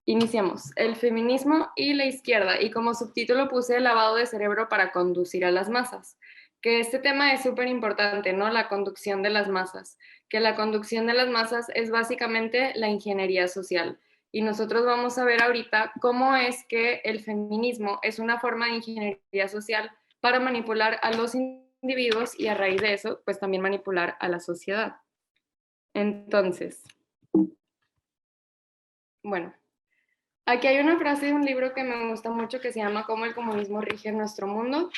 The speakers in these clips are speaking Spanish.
Iniciamos. El feminismo y la izquierda, y como subtítulo puse el lavado de cerebro para conducir a las masas, que este tema es súper importante, ¿no? La conducción de las masas, que la conducción de las masas es básicamente la ingeniería social. Y nosotros vamos a ver ahorita cómo es que el feminismo es una forma de ingeniería social para manipular a los individuos y a raíz de eso, pues también manipular a la sociedad. Entonces, bueno, aquí hay una frase de un libro que me gusta mucho que se llama Cómo el comunismo rige nuestro mundo,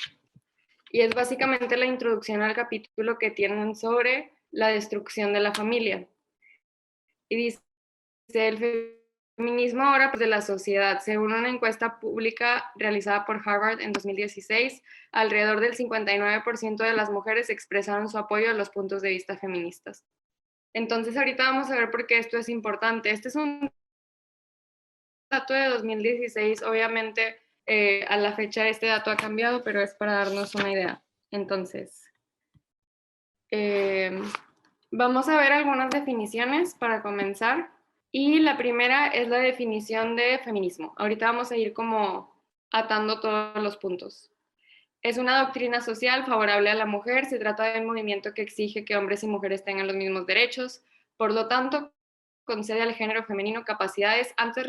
y es básicamente la introducción al capítulo que tienen sobre la destrucción de la familia. Y dice, el feminismo ahora pues, de la sociedad, según una encuesta pública realizada por Harvard en 2016, alrededor del 59% de las mujeres expresaron su apoyo a los puntos de vista feministas. Entonces ahorita vamos a ver por qué esto es importante. Este es un dato de 2016, obviamente a la fecha este dato ha cambiado, pero es para darnos una idea. Entonces, vamos a ver algunas definiciones para comenzar. Y la primera es la definición de feminismo. Ahorita vamos a ir como atando todos los puntos. Es una doctrina social favorable a la mujer. Se trata de un movimiento que exige que hombres y mujeres tengan los mismos derechos. Por lo tanto, concede al género femenino capacidades antes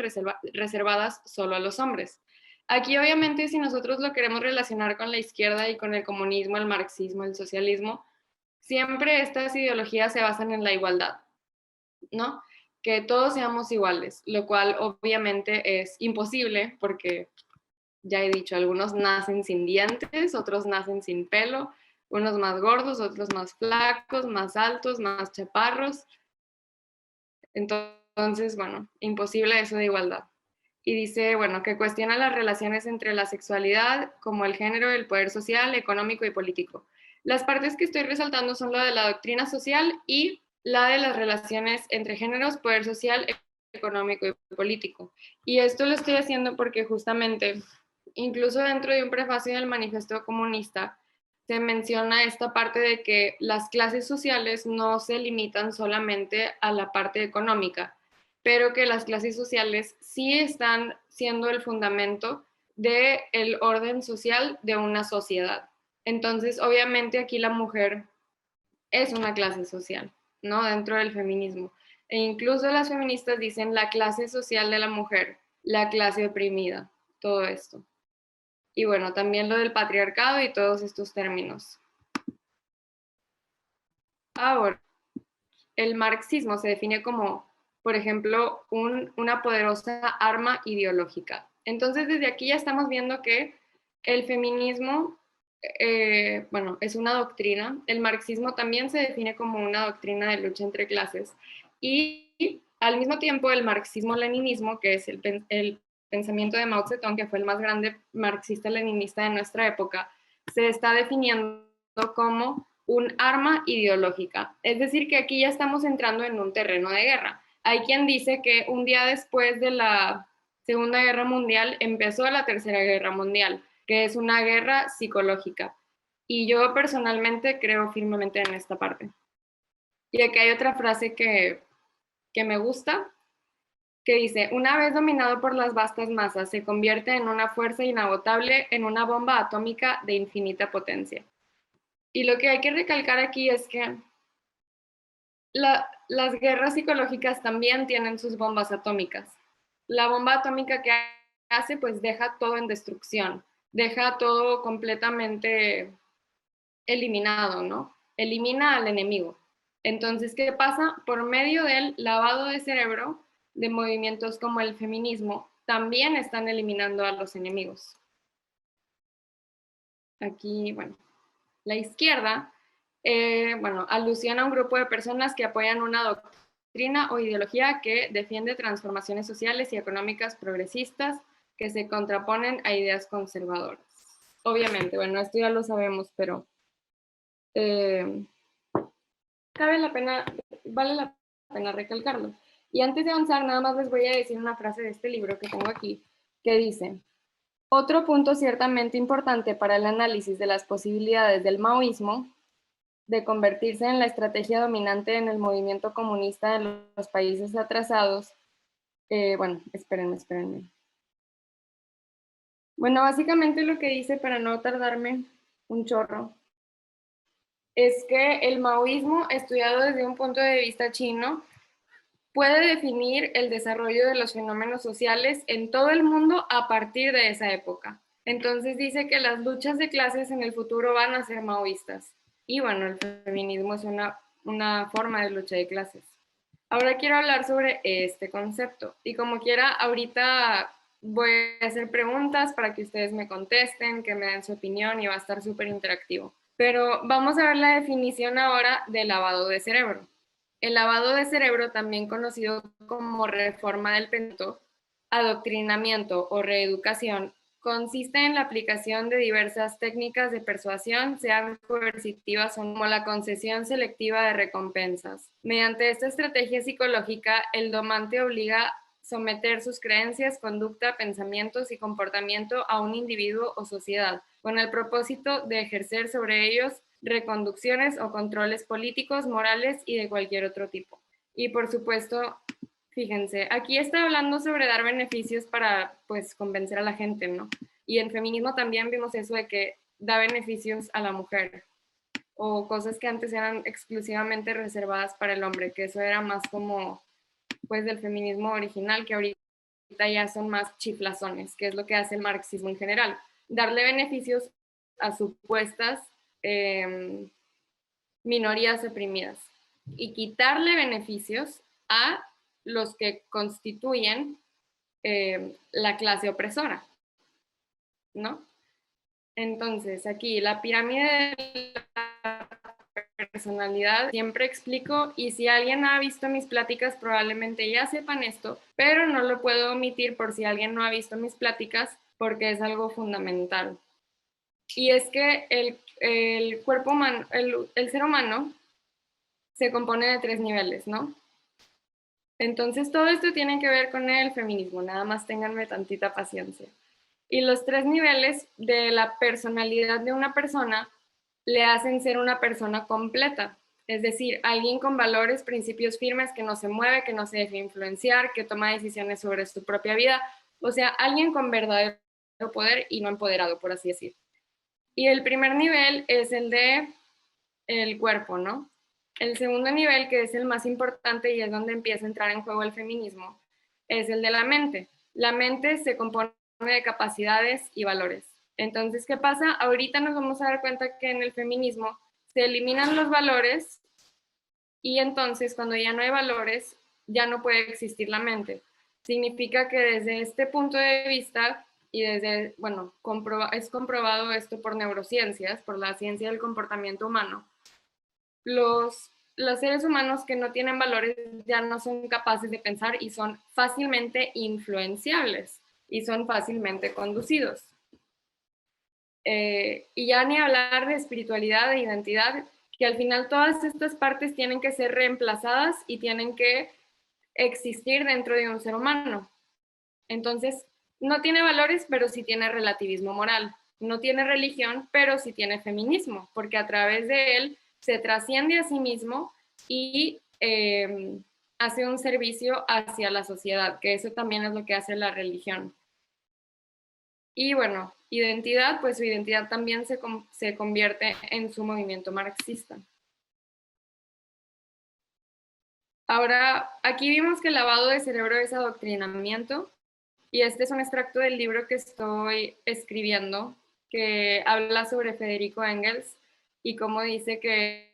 reservadas solo a los hombres. Aquí obviamente si nosotros lo queremos relacionar con la izquierda y con el comunismo, el marxismo, el socialismo, siempre estas ideologías se basan en la igualdad, ¿no? Que todos seamos iguales, lo cual obviamente es imposible porque, ya he dicho, algunos nacen sin dientes, otros nacen sin pelo, unos más gordos, otros más flacos, más altos, más chaparros. Entonces, bueno, imposible eso de igualdad. Y dice, bueno, que cuestiona las relaciones entre la sexualidad, como el género, el poder social, económico y político. Las partes que estoy resaltando son la de la doctrina social y la de las relaciones entre géneros, poder social, económico y político. Y esto lo estoy haciendo porque justamente, incluso dentro de un prefacio del Manifiesto Comunista, se menciona esta parte de que las clases sociales no se limitan solamente a la parte económica, pero que las clases sociales sí están siendo el fundamento del orden social de una sociedad. Entonces, obviamente aquí la mujer es una clase social, ¿no? Dentro del feminismo. E incluso las feministas dicen la clase social de la mujer, la clase oprimida, todo esto. Y bueno, también lo del patriarcado y todos estos términos. Ahora, el marxismo se define como, por ejemplo, una poderosa arma ideológica. Entonces, desde aquí ya estamos viendo que el feminismo, bueno, es una doctrina. El marxismo también se define como una doctrina de lucha entre clases. Y al mismo tiempo, el marxismo-leninismo, que es el pensamiento de Mao Zedong, que fue el más grande marxista-leninista de nuestra época, se está definiendo como un arma ideológica. Es decir, que aquí ya estamos entrando en un terreno de guerra. Hay quien dice que un día después de la Segunda Guerra Mundial empezó la Tercera Guerra Mundial, que es una guerra psicológica. Y yo personalmente creo firmemente en esta parte. Y aquí hay otra frase que me gusta, que dice, una vez dominado por las vastas masas, se convierte en una fuerza inagotable, en una bomba atómica de infinita potencia. Y lo que hay que recalcar aquí es que las guerras psicológicas también tienen sus bombas atómicas. La bomba atómica que hace, pues deja todo en destrucción, deja todo completamente eliminado, ¿no? Elimina al enemigo. Entonces, ¿qué pasa? Por medio del lavado de cerebro de movimientos como el feminismo, también están eliminando a los enemigos. Aquí, bueno, la izquierda, bueno, alusiona a un grupo de personas que apoyan una doctrina o ideología que defiende transformaciones sociales y económicas progresistas que se contraponen a ideas conservadoras. Obviamente, bueno, esto ya lo sabemos, pero vale la pena recalcarlo. Y antes de avanzar, nada más les voy a decir una frase de este libro que tengo aquí, que dice, otro punto ciertamente importante para el análisis de las posibilidades del maoísmo de convertirse en la estrategia dominante en el movimiento comunista de los países atrasados Bueno, espérenme. Bueno, básicamente lo que dice, para no tardarme un chorro, es que el maoísmo, estudiado desde un punto de vista chino, puede definir el desarrollo de los fenómenos sociales en todo el mundo a partir de esa época. Entonces dice que las luchas de clases en el futuro van a ser maoístas. Y bueno, el feminismo es una forma de lucha de clases. Ahora quiero hablar sobre este concepto. Y como quiera, ahorita voy a hacer preguntas para que ustedes me contesten, que me den su opinión y va a estar súper interactivo. Pero vamos a ver la definición ahora de lavado de cerebro. El lavado de cerebro, también conocido como reforma del pensamiento, adoctrinamiento o reeducación, consiste en la aplicación de diversas técnicas de persuasión, sean coercitivas o como la concesión selectiva de recompensas. Mediante esta estrategia psicológica, el domante obliga a someter sus creencias, conducta, pensamientos y comportamiento a un individuo o sociedad, con el propósito de ejercer sobre ellos reconducciones o controles políticos, morales y de cualquier otro tipo. Y por supuesto, fíjense, aquí está hablando sobre dar beneficios para, pues, convencer a la gente, ¿no? Y en feminismo también vimos eso de que da beneficios a la mujer, o cosas que antes eran exclusivamente reservadas para el hombre, que eso era más como, pues, del feminismo original, que ahorita ya son más chiflazones, que es lo que hace el marxismo en general, darle beneficios a supuestas minorías oprimidas y quitarle beneficios a los que constituyen la clase opresora, ¿no? Entonces, aquí la pirámide de la personalidad siempre explico, y si alguien ha visto mis pláticas probablemente ya sepan esto, pero no lo puedo omitir por si alguien no ha visto mis pláticas porque es algo fundamental. Y es que el cuerpo humano, el ser humano se compone de 3 niveles, ¿no? Entonces todo esto tiene que ver con el feminismo, nada más ténganme tantita paciencia. Y los 3 niveles de la personalidad de una persona le hacen ser una persona completa, es decir, alguien con valores, principios firmes, que no se mueve, que no se deja influenciar, que toma decisiones sobre su propia vida, o sea, alguien con verdadero poder y no empoderado, por así decir. Y el primer nivel es el de el cuerpo, ¿no? El segundo nivel, que es el más importante y es donde empieza a entrar en juego el feminismo, es el de la mente. La mente se compone de capacidades y valores. Entonces, ¿qué pasa? Ahorita nos vamos a dar cuenta que en el feminismo se eliminan los valores y entonces cuando ya no hay valores, ya no puede existir la mente. Significa que desde este punto de vista y desde, bueno, es comprobado esto por neurociencias, por la ciencia del comportamiento humano, los seres humanos que no tienen valores ya no son capaces de pensar y son fácilmente influenciables y son fácilmente conducidos. Y ya ni hablar de espiritualidad, de identidad, que al final todas estas partes tienen que ser reemplazadas y tienen que existir dentro de un ser humano. Entonces, no tiene valores, pero sí tiene relativismo moral. No tiene religión, pero sí tiene feminismo, porque a través de él se trasciende a sí mismo y hace un servicio hacia la sociedad, que eso también es lo que hace la religión. Y bueno, identidad, pues su identidad también se convierte en su movimiento marxista. Ahora, aquí vimos que el lavado de cerebro es adoctrinamiento, y este es un extracto del libro que estoy escribiendo, que habla sobre Federico Engels y cómo dice que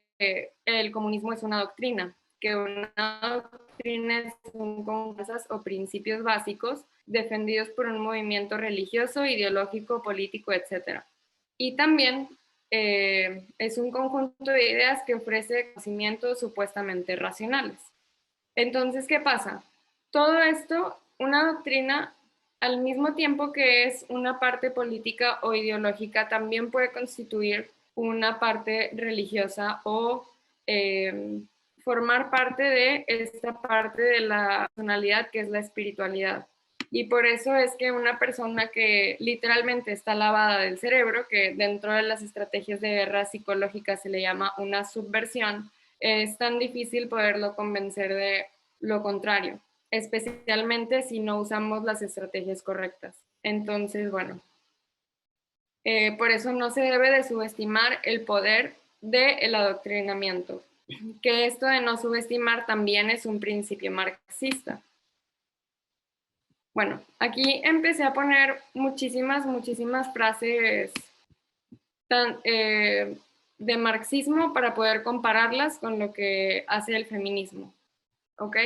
el comunismo es una doctrina, que una doctrina son cosas o principios básicos defendidos por un movimiento religioso, ideológico, político, etc. Y también es un conjunto de ideas que ofrece conocimientos supuestamente racionales. Entonces, ¿qué pasa? Todo esto, una doctrina, al mismo tiempo que es una parte política o ideológica, también puede constituir una parte religiosa o formar parte de esta parte de la personalidad que es la espiritualidad. Y por eso es que una persona que literalmente está lavada del cerebro, que dentro de las estrategias de guerra psicológica se le llama una subversión, es tan difícil poderlo convencer de lo contrario. especialmente si no usamos las estrategias correctas. Entonces, bueno, por eso no se debe de subestimar el poder del adoctrinamiento, que esto de no subestimar también es un principio marxista. Bueno, aquí empecé a poner muchísimas frases de marxismo para poder compararlas con lo que hace el feminismo, ¿ok?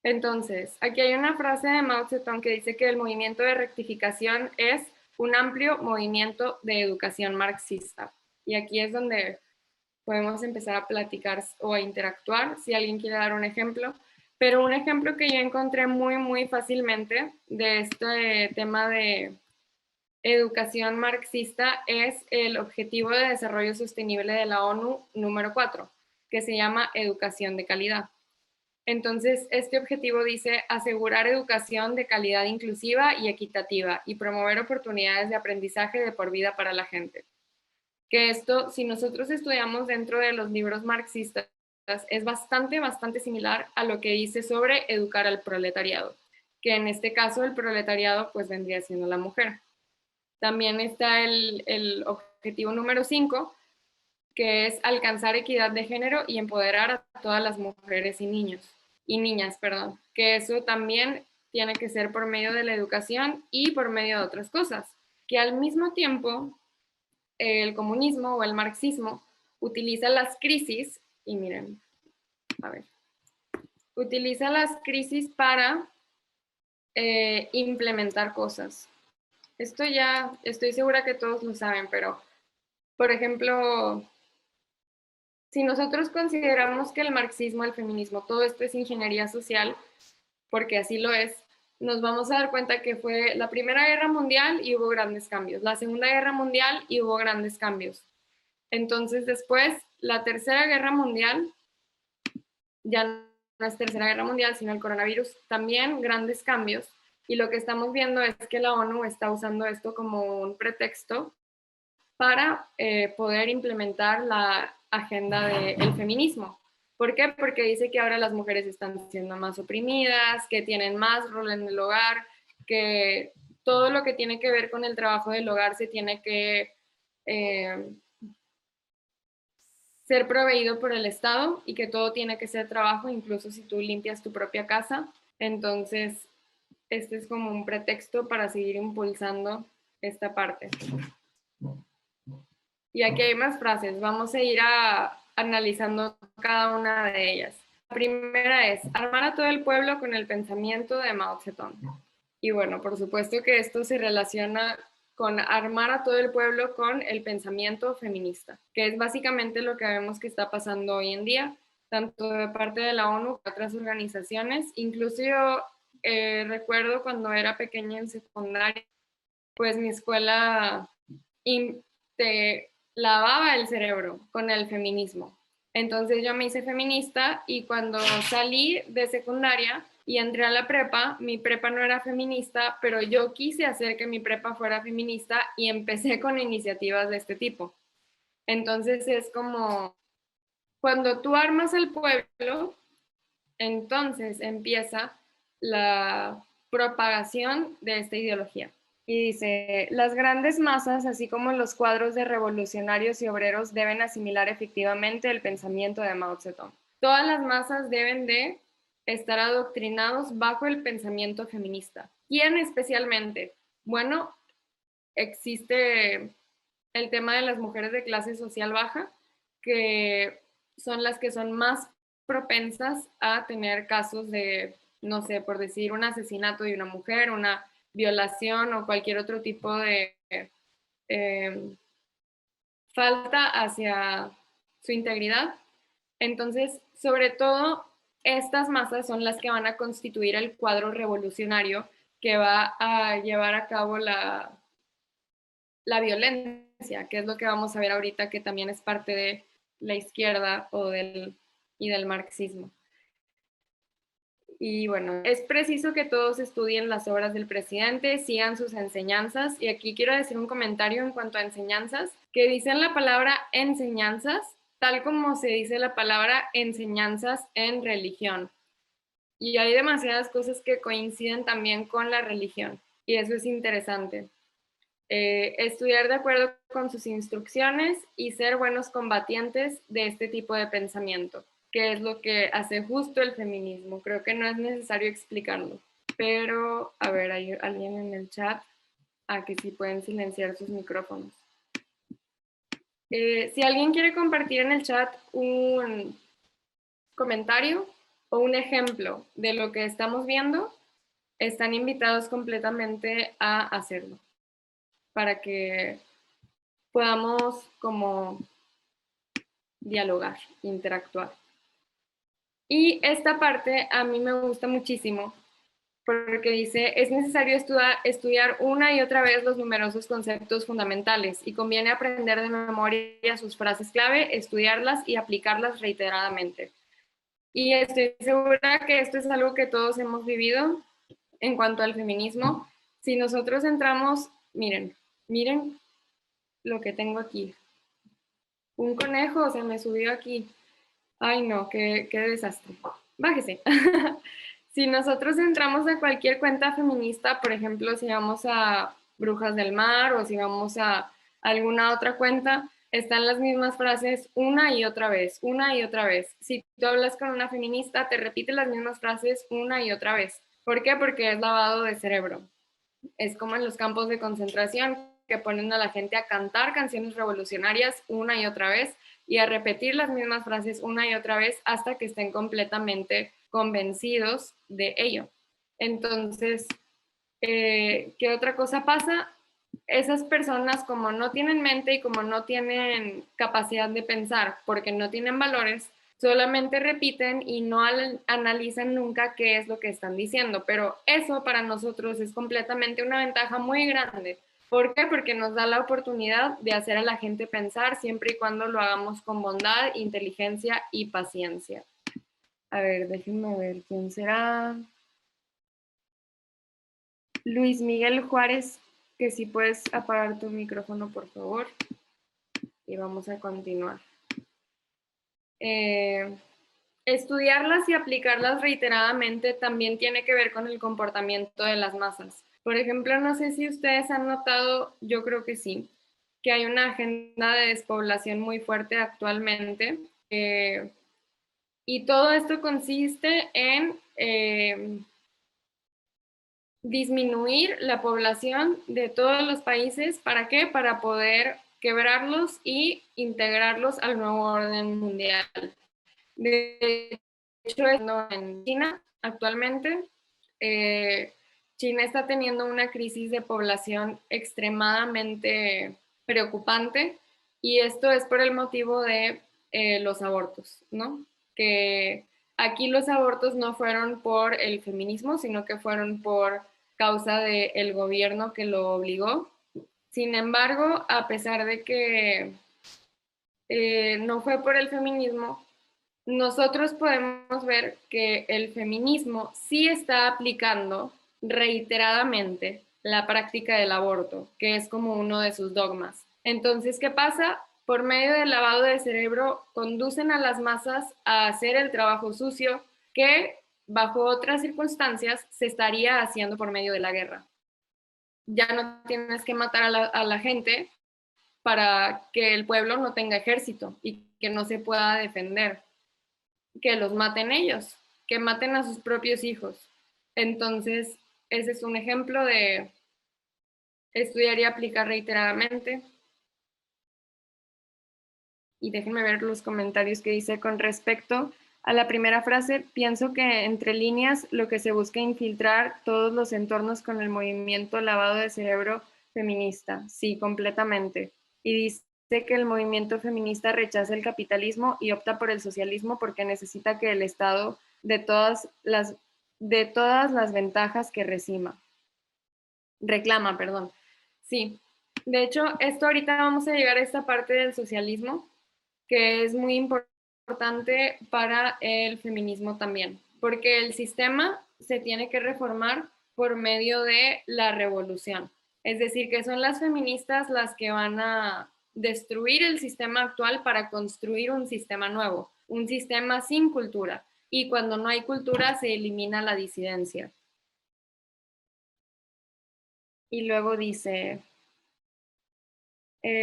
Entonces, aquí hay una frase de Mao Zedong que dice que el movimiento de rectificación es un amplio movimiento de educación marxista. Y aquí es donde podemos empezar a platicar o a interactuar, si alguien quiere dar un ejemplo. Pero un ejemplo que yo encontré muy fácilmente de este tema de educación marxista es el Objetivo de Desarrollo Sostenible de la ONU número 4, que se llama educación de calidad. Entonces, este objetivo dice asegurar educación de calidad inclusiva y equitativa y promover oportunidades de aprendizaje de por vida para la gente. Que esto, si nosotros estudiamos dentro de los libros marxistas, es bastante similar a lo que dice sobre educar al proletariado, que en este caso el proletariado pues vendría siendo la mujer. También está el objetivo número 5, que es alcanzar equidad de género y empoderar a todas las mujeres y niñas, que eso también tiene que ser por medio de la educación y por medio de otras cosas, que al mismo tiempo el comunismo o el marxismo utiliza las crisis, y miren, a ver, utiliza las crisis para implementar cosas. Esto ya estoy segura que todos lo saben, pero, por ejemplo, si nosotros consideramos que el marxismo, el feminismo, todo esto es ingeniería social, porque así lo es, nos vamos a dar cuenta que fue la Primera Guerra Mundial y hubo grandes cambios, la Segunda Guerra Mundial y hubo grandes cambios. Entonces después, la Tercera Guerra Mundial, ya no es Tercera Guerra Mundial, sino el coronavirus, también grandes cambios. Y lo que estamos viendo es que la ONU está usando esto como un pretexto para poder implementar la agenda del feminismo. ¿Por qué? Porque dice que ahora las mujeres están siendo más oprimidas, que tienen más rol en el hogar, que todo lo que tiene que ver con el trabajo del hogar se tiene que ser proveído por el Estado y que todo tiene que ser trabajo, incluso si tú limpias tu propia casa. Entonces, este es como un pretexto para seguir impulsando esta parte. Y aquí hay más frases, vamos a ir analizando cada una de ellas. La primera es, armar a todo el pueblo con el pensamiento de Mao Zedong. Y bueno, por supuesto que esto se relaciona con armar a todo el pueblo con el pensamiento feminista, que es básicamente lo que vemos que está pasando hoy en día, tanto de parte de la ONU como de otras organizaciones. Incluso yo recuerdo cuando era pequeña en secundaria, pues mi escuela te lavaba el cerebro con el feminismo. Entonces yo me hice feminista y cuando salí de secundaria y entré a la prepa, mi prepa no era feminista, pero yo quise hacer que mi prepa fuera feminista y empecé con iniciativas de este tipo. Entonces es como cuando tú armas el pueblo, entonces empieza la propagación de esta ideología. Y dice, las grandes masas, así como los cuadros de revolucionarios y obreros, deben asimilar efectivamente el pensamiento de Mao Zedong. Todas las masas deben de estar adoctrinados bajo el pensamiento feminista. ¿Quién especialmente? Bueno, existe el tema de las mujeres de clase social baja, que son las que son más propensas a tener casos de, no sé, por decir, un asesinato de una mujer, una violación o cualquier otro tipo de falta hacia su integridad. Entonces, sobre todo, estas masas son las que van a constituir el cuadro revolucionario que va a llevar a cabo la violencia, que es lo que vamos a ver ahorita, que también es parte de la izquierda y del marxismo. Y bueno, es preciso que todos estudien las obras del presidente, sigan sus enseñanzas. Y aquí quiero decir un comentario en cuanto a enseñanzas, que dicen la palabra enseñanzas, tal como se dice la palabra enseñanzas en religión. Y hay demasiadas cosas que coinciden también con la religión, y eso es interesante. Estudiar de acuerdo con sus instrucciones y ser buenos combatientes de este tipo de pensamiento, que es lo que hace justo el feminismo. Creo que no es necesario explicarlo. Pero, a ver, hay alguien en el chat. Que sí pueden silenciar sus micrófonos. Si alguien quiere compartir en el chat un comentario o un ejemplo de lo que estamos viendo, están invitados completamente a hacerlo para que podamos como dialogar, interactuar. Y esta parte a mí me gusta muchísimo porque dice, es necesario estudiar una y otra vez los numerosos conceptos fundamentales y conviene aprender de memoria sus frases clave, estudiarlas y aplicarlas reiteradamente. Y estoy segura que esto es algo que todos hemos vivido en cuanto al feminismo. Si nosotros entramos, miren lo que tengo aquí. Un conejo se me subió aquí. Ay, no, qué desastre. Bájese. Si nosotros entramos a cualquier cuenta feminista, por ejemplo, si vamos a Brujas del Mar o si vamos a alguna otra cuenta, están las mismas frases una y otra vez, una y otra vez. Si tú hablas con una feminista, te repite las mismas frases una y otra vez. ¿Por qué? Porque es lavado de cerebro. Es como en los campos de concentración que ponen a la gente a cantar canciones revolucionarias una y otra vez y a repetir las mismas frases una y otra vez hasta que estén completamente convencidos de ello. Entonces, ¿qué otra cosa pasa? Esas personas, como no tienen mente y como no tienen capacidad de pensar porque no tienen valores, solamente repiten y no analizan nunca qué es lo que están diciendo. Pero eso para nosotros es completamente una ventaja muy grande. ¿Por qué? Porque nos da la oportunidad de hacer a la gente pensar siempre y cuando lo hagamos con bondad, inteligencia y paciencia. A ver, déjenme ver quién será. Luis Miguel Juárez, que si puedes apagar tu micrófono, por favor. Y vamos a continuar. Estudiarlas y aplicarlas reiteradamente también tiene que ver con el comportamiento de las masas. Por ejemplo, no sé si ustedes han notado, yo creo que sí, que hay una agenda de despoblación muy fuerte actualmente. Y todo esto consiste en disminuir la población de todos los países. ¿Para qué? Para poder quebrarlos y integrarlos al nuevo orden mundial. De hecho, en China actualmente, China está teniendo una crisis de población extremadamente preocupante y esto es por el motivo de los abortos, ¿no? Que aquí los abortos no fueron por el feminismo, sino que fueron por causa del gobierno que lo obligó. Sin embargo, a pesar de que no fue por el feminismo, nosotros podemos ver que el feminismo sí está aplicando reiteradamente la práctica del aborto, que es como uno de sus dogmas. Entonces, ¿qué pasa? Por medio del lavado de cerebro, conducen a las masas a hacer el trabajo sucio que, bajo otras circunstancias, se estaría haciendo por medio de la guerra. Ya no tienes que matar a la gente para que el pueblo no tenga ejército y que no se pueda defender, que los maten ellos, que maten a sus propios hijos. Entonces, ese es un ejemplo de estudiar y aplicar reiteradamente. Y déjenme ver los comentarios que dice con respecto a la primera frase. Pienso que entre líneas lo que se busca infiltrar todos los entornos con el movimiento lavado de cerebro feminista. Sí, completamente. Y dice que el movimiento feminista rechaza el capitalismo y opta por el socialismo porque necesita que el Estado de todas las ventajas que reclama, perdón. Sí. De hecho, esto ahorita vamos a llegar a esta parte del socialismo, que es muy importante para el feminismo también, porque el sistema se tiene que reformar por medio de la revolución. Es decir, que son las feministas las que van a destruir el sistema actual para construir un sistema nuevo, un sistema sin cultura. y cuando no hay cultura se elimina la disidencia. Y luego dice,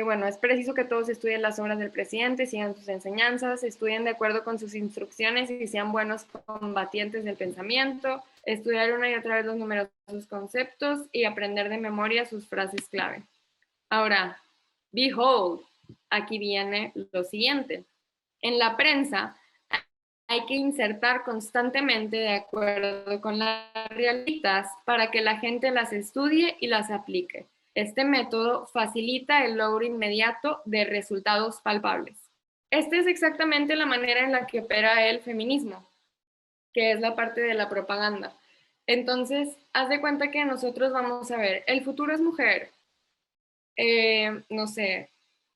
bueno, es preciso que todos estudien las obras del presidente, sigan sus enseñanzas, estudien de acuerdo con sus instrucciones y sean buenos combatientes del pensamiento, estudiar una y otra vez los numerosos conceptos y aprender de memoria sus frases clave. Ahora, behold, aquí viene lo siguiente. En la prensa hay que insertar constantemente de acuerdo con las realitas para que la gente las estudie y las aplique. Este método facilita el logro inmediato de resultados palpables. Esta es exactamente la manera en la que opera el feminismo, que es la parte de la propaganda. Entonces, haz de cuenta que nosotros vamos a ver, el futuro es mujer, no sé,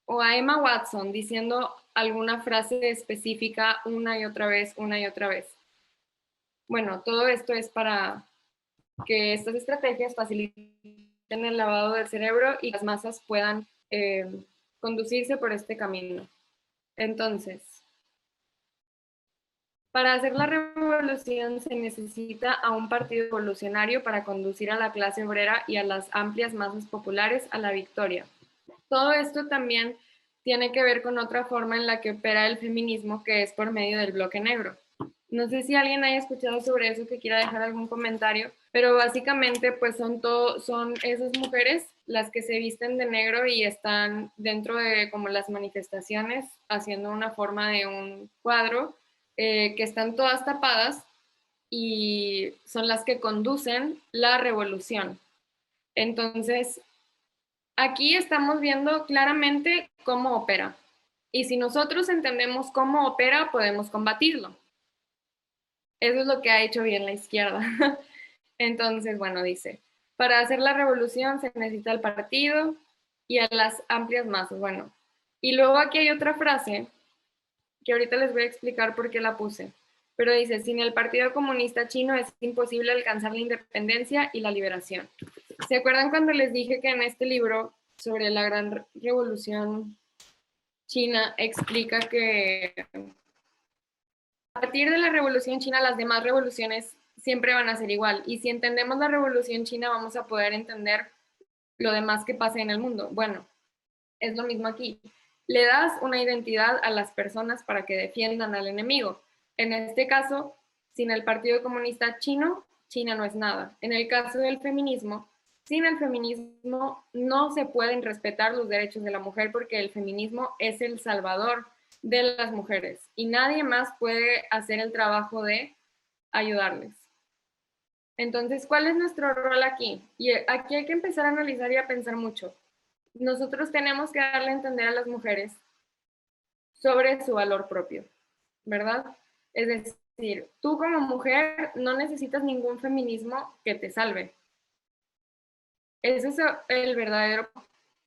o a Emma Watson diciendo alguna frase específica una y otra vez, una y otra vez. Bueno, todo esto es para que estas estrategias faciliten el lavado del cerebro y las masas puedan conducirse por este camino. Entonces, para hacer la revolución se necesita a un partido revolucionario para conducir a la clase obrera y a las amplias masas populares a la victoria. Todo esto también tiene que ver con otra forma en la que opera el feminismo, que es por medio del bloque negro. No sé si alguien haya escuchado sobre eso, que quiera dejar algún comentario, pero básicamente pues son esas mujeres las que se visten de negro y están dentro de como las manifestaciones haciendo una forma de un cuadro, que están todas tapadas y son las que conducen la revolución. Entonces, aquí estamos viendo claramente cómo opera. Y si nosotros entendemos cómo opera, podemos combatirlo. Eso es lo que ha hecho bien la izquierda. Entonces, bueno, dice, para hacer la revolución se necesita el partido y a las amplias masas. Bueno, y luego aquí hay otra frase que ahorita les voy a explicar por qué la puse. Pero dice, sin el Partido Comunista Chino es imposible alcanzar la independencia y la liberación. ¿Se acuerdan cuando les dije que en este libro sobre la gran revolución china explica que a partir de la revolución china las demás revoluciones siempre van a ser igual? Y si entendemos la revolución china vamos a poder entender lo demás que pasa en el mundo. Bueno, es lo mismo aquí. Le das una identidad a las personas para que defiendan al enemigo. En este caso, sin el Partido Comunista Chino, China no es nada. En el caso del feminismo, sin el feminismo no se pueden respetar los derechos de la mujer porque el feminismo es el salvador de las mujeres y nadie más puede hacer el trabajo de ayudarles. Entonces, ¿cuál es nuestro rol aquí? Y aquí hay que empezar a analizar y a pensar mucho. Nosotros tenemos que darle a entender a las mujeres sobre su valor propio, ¿verdad? Es decir, tú como mujer no necesitas ningún feminismo que te salve. Ese es el verdadero.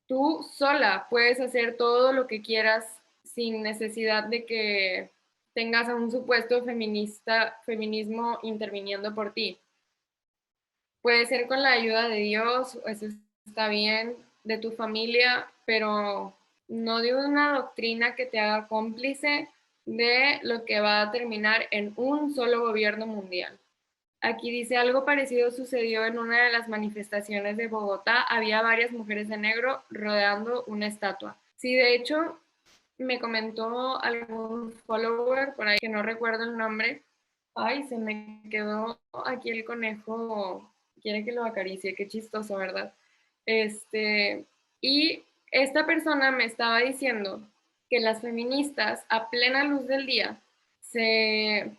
Tú sola puedes hacer todo lo que quieras sin necesidad de que tengas a un supuesto feminismo interviniendo por ti. Puede ser con la ayuda de Dios, eso está bien, de tu familia, pero no de una doctrina que te haga cómplice de lo que va a terminar en un solo gobierno mundial. Aquí dice, algo parecido sucedió en una de las manifestaciones de Bogotá. Había varias mujeres de negro rodeando una estatua. Sí, de hecho, me comentó algún follower por ahí que no recuerdo el nombre. Ay, se me quedó aquí el conejo. Quiere que lo acaricie, qué chistoso, ¿verdad? Y esta persona me estaba diciendo que las feministas a plena luz del día se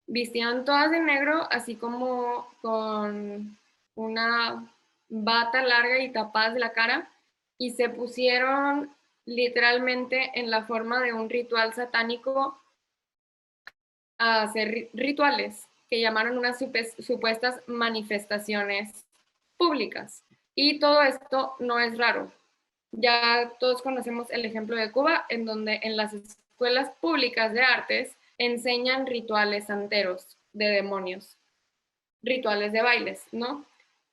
vistían todas de negro, así como con una bata larga y tapadas de la cara, y se pusieron literalmente en la forma de un ritual satánico a hacer rituales que llamaron unas supuestas manifestaciones públicas. Y todo esto no es raro. Ya todos conocemos el ejemplo de Cuba, en donde en las escuelas públicas de artes enseñan rituales santeros de demonios, rituales de bailes, ¿no?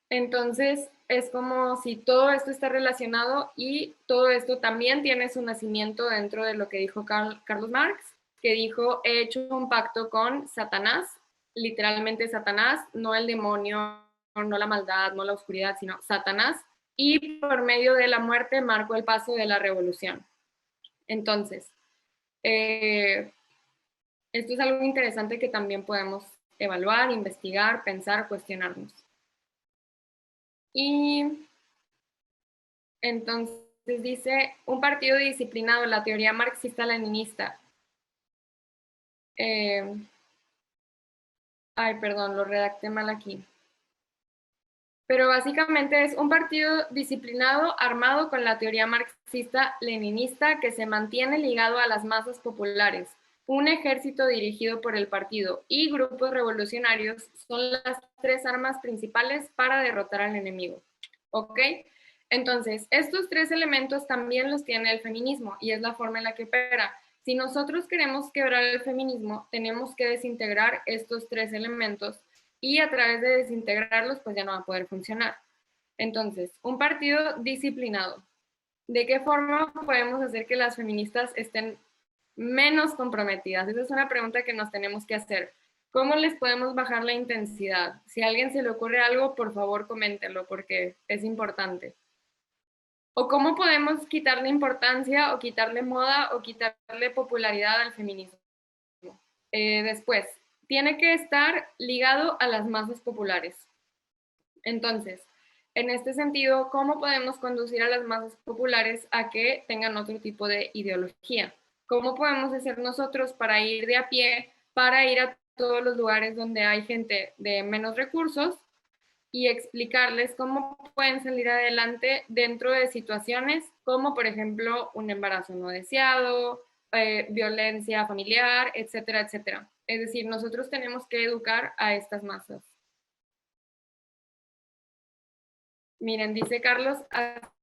Entonces es como si todo esto está relacionado y todo esto también tiene su nacimiento dentro de lo que dijo Carlos Marx, que dijo, he hecho un pacto con Satanás, literalmente Satanás, no el demonio, no la maldad, no la oscuridad, sino Satanás, y por medio de la muerte marcó el paso de la revolución. Entonces, esto es algo interesante que también podemos evaluar, investigar, pensar, cuestionarnos. Y entonces dice, un partido disciplinado, la teoría marxista-leninista. Ay, perdón, lo redacté mal aquí. Pero básicamente es un partido disciplinado armado con la teoría marxista-leninista que se mantiene ligado a las masas populares. Un ejército dirigido por el partido y grupos revolucionarios son las tres armas principales para derrotar al enemigo. ¿Ok? Entonces, estos tres elementos también los tiene el feminismo y es la forma en la que opera. Si nosotros queremos quebrar el feminismo, tenemos que desintegrar estos tres elementos y a través de desintegrarlos, pues ya no va a poder funcionar. Entonces, un partido disciplinado. ¿De qué forma podemos hacer que las feministas estén menos comprometidas? Esa es una pregunta que nos tenemos que hacer. ¿Cómo les podemos bajar la intensidad? Si a alguien se le ocurre algo, por favor, coméntenlo porque es importante. ¿O cómo podemos quitarle importancia o quitarle moda o quitarle popularidad al feminismo? Después, tiene que estar ligado a las masas populares. Entonces, en este sentido, ¿cómo podemos conducir a las masas populares a que tengan otro tipo de ideología? ¿Cómo podemos hacer nosotros para ir de a pie, para ir a todos los lugares donde hay gente de menos recursos y explicarles cómo pueden salir adelante dentro de situaciones como, por ejemplo, un embarazo no deseado, violencia familiar, etcétera, etcétera? Es decir, nosotros tenemos que educar a estas masas. Miren, dice Carlos,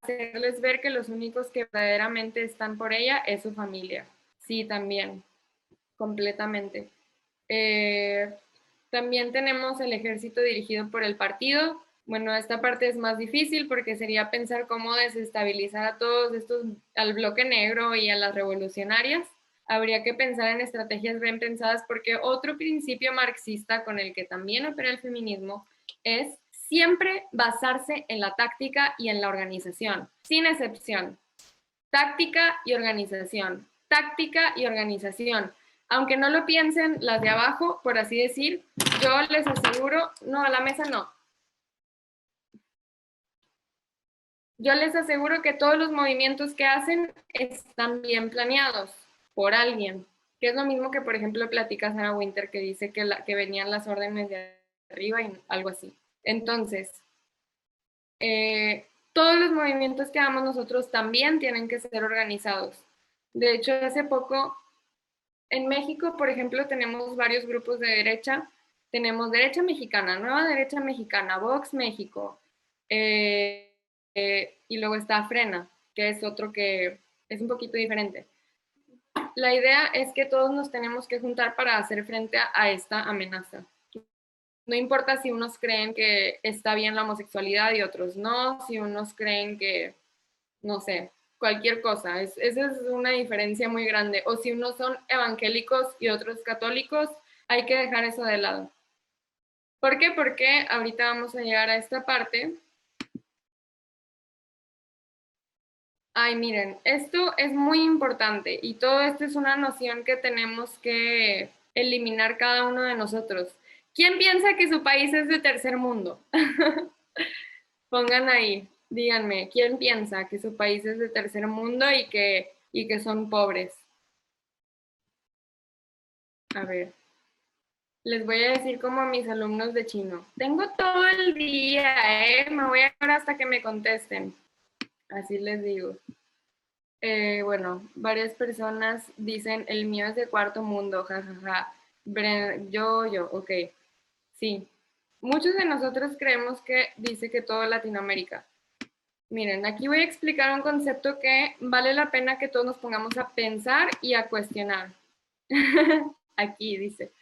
hacerles ver que los únicos que verdaderamente están por ella es su familia. Sí, también, completamente. También tenemos el ejército dirigido por el partido. Bueno, esta parte es más difícil porque sería pensar cómo desestabilizar a todos estos, al bloque negro y a las revolucionarias. Habría que pensar en estrategias bien pensadas porque otro principio marxista con el que también opera el feminismo es siempre basarse en la táctica y en la organización, sin excepción. Táctica y organización, táctica y organización. Aunque no lo piensen las de abajo, por así decir, yo les aseguro, no, a la mesa no. Yo les aseguro que todos los movimientos que hacen están bien planeados por alguien, que es lo mismo que, por ejemplo, platica Sarah Winter, que dice que venían las órdenes de arriba y algo así. Entonces, todos los movimientos que hagamos nosotros también tienen que ser organizados. De hecho, hace poco, en México, por ejemplo, tenemos varios grupos de derecha. Tenemos Derecha Mexicana, Nueva Derecha Mexicana, Vox México, y luego está Frena, que es otro que es un poquito diferente. La idea es que todos nos tenemos que juntar para hacer frente a esta amenaza. No importa si unos creen que está bien la homosexualidad y otros no, si unos creen que, no sé, cualquier cosa. Esa es una diferencia muy grande. O si unos son evangélicos y otros católicos, hay que dejar eso de lado. ¿Por qué? Porque ahorita vamos a llegar a esta parte. Ay, miren, esto es muy importante y todo esto es una noción que tenemos que eliminar cada uno de nosotros. ¿Quién piensa que su país es de tercer mundo? Pongan ahí, díganme, ¿quién piensa que su país es de tercer mundo y que son pobres? A ver, les voy a decir como a mis alumnos de chino. Tengo todo el día, me voy a quedar hasta que me contesten. Así les digo. Bueno, varias personas dicen, el mío es de cuarto mundo, jajaja. Yo, ok. Sí. Muchos de nosotros creemos que dice que todo Latinoamérica. Miren, aquí voy a explicar un concepto que vale la pena que todos nos pongamos a pensar y a cuestionar. Aquí dice,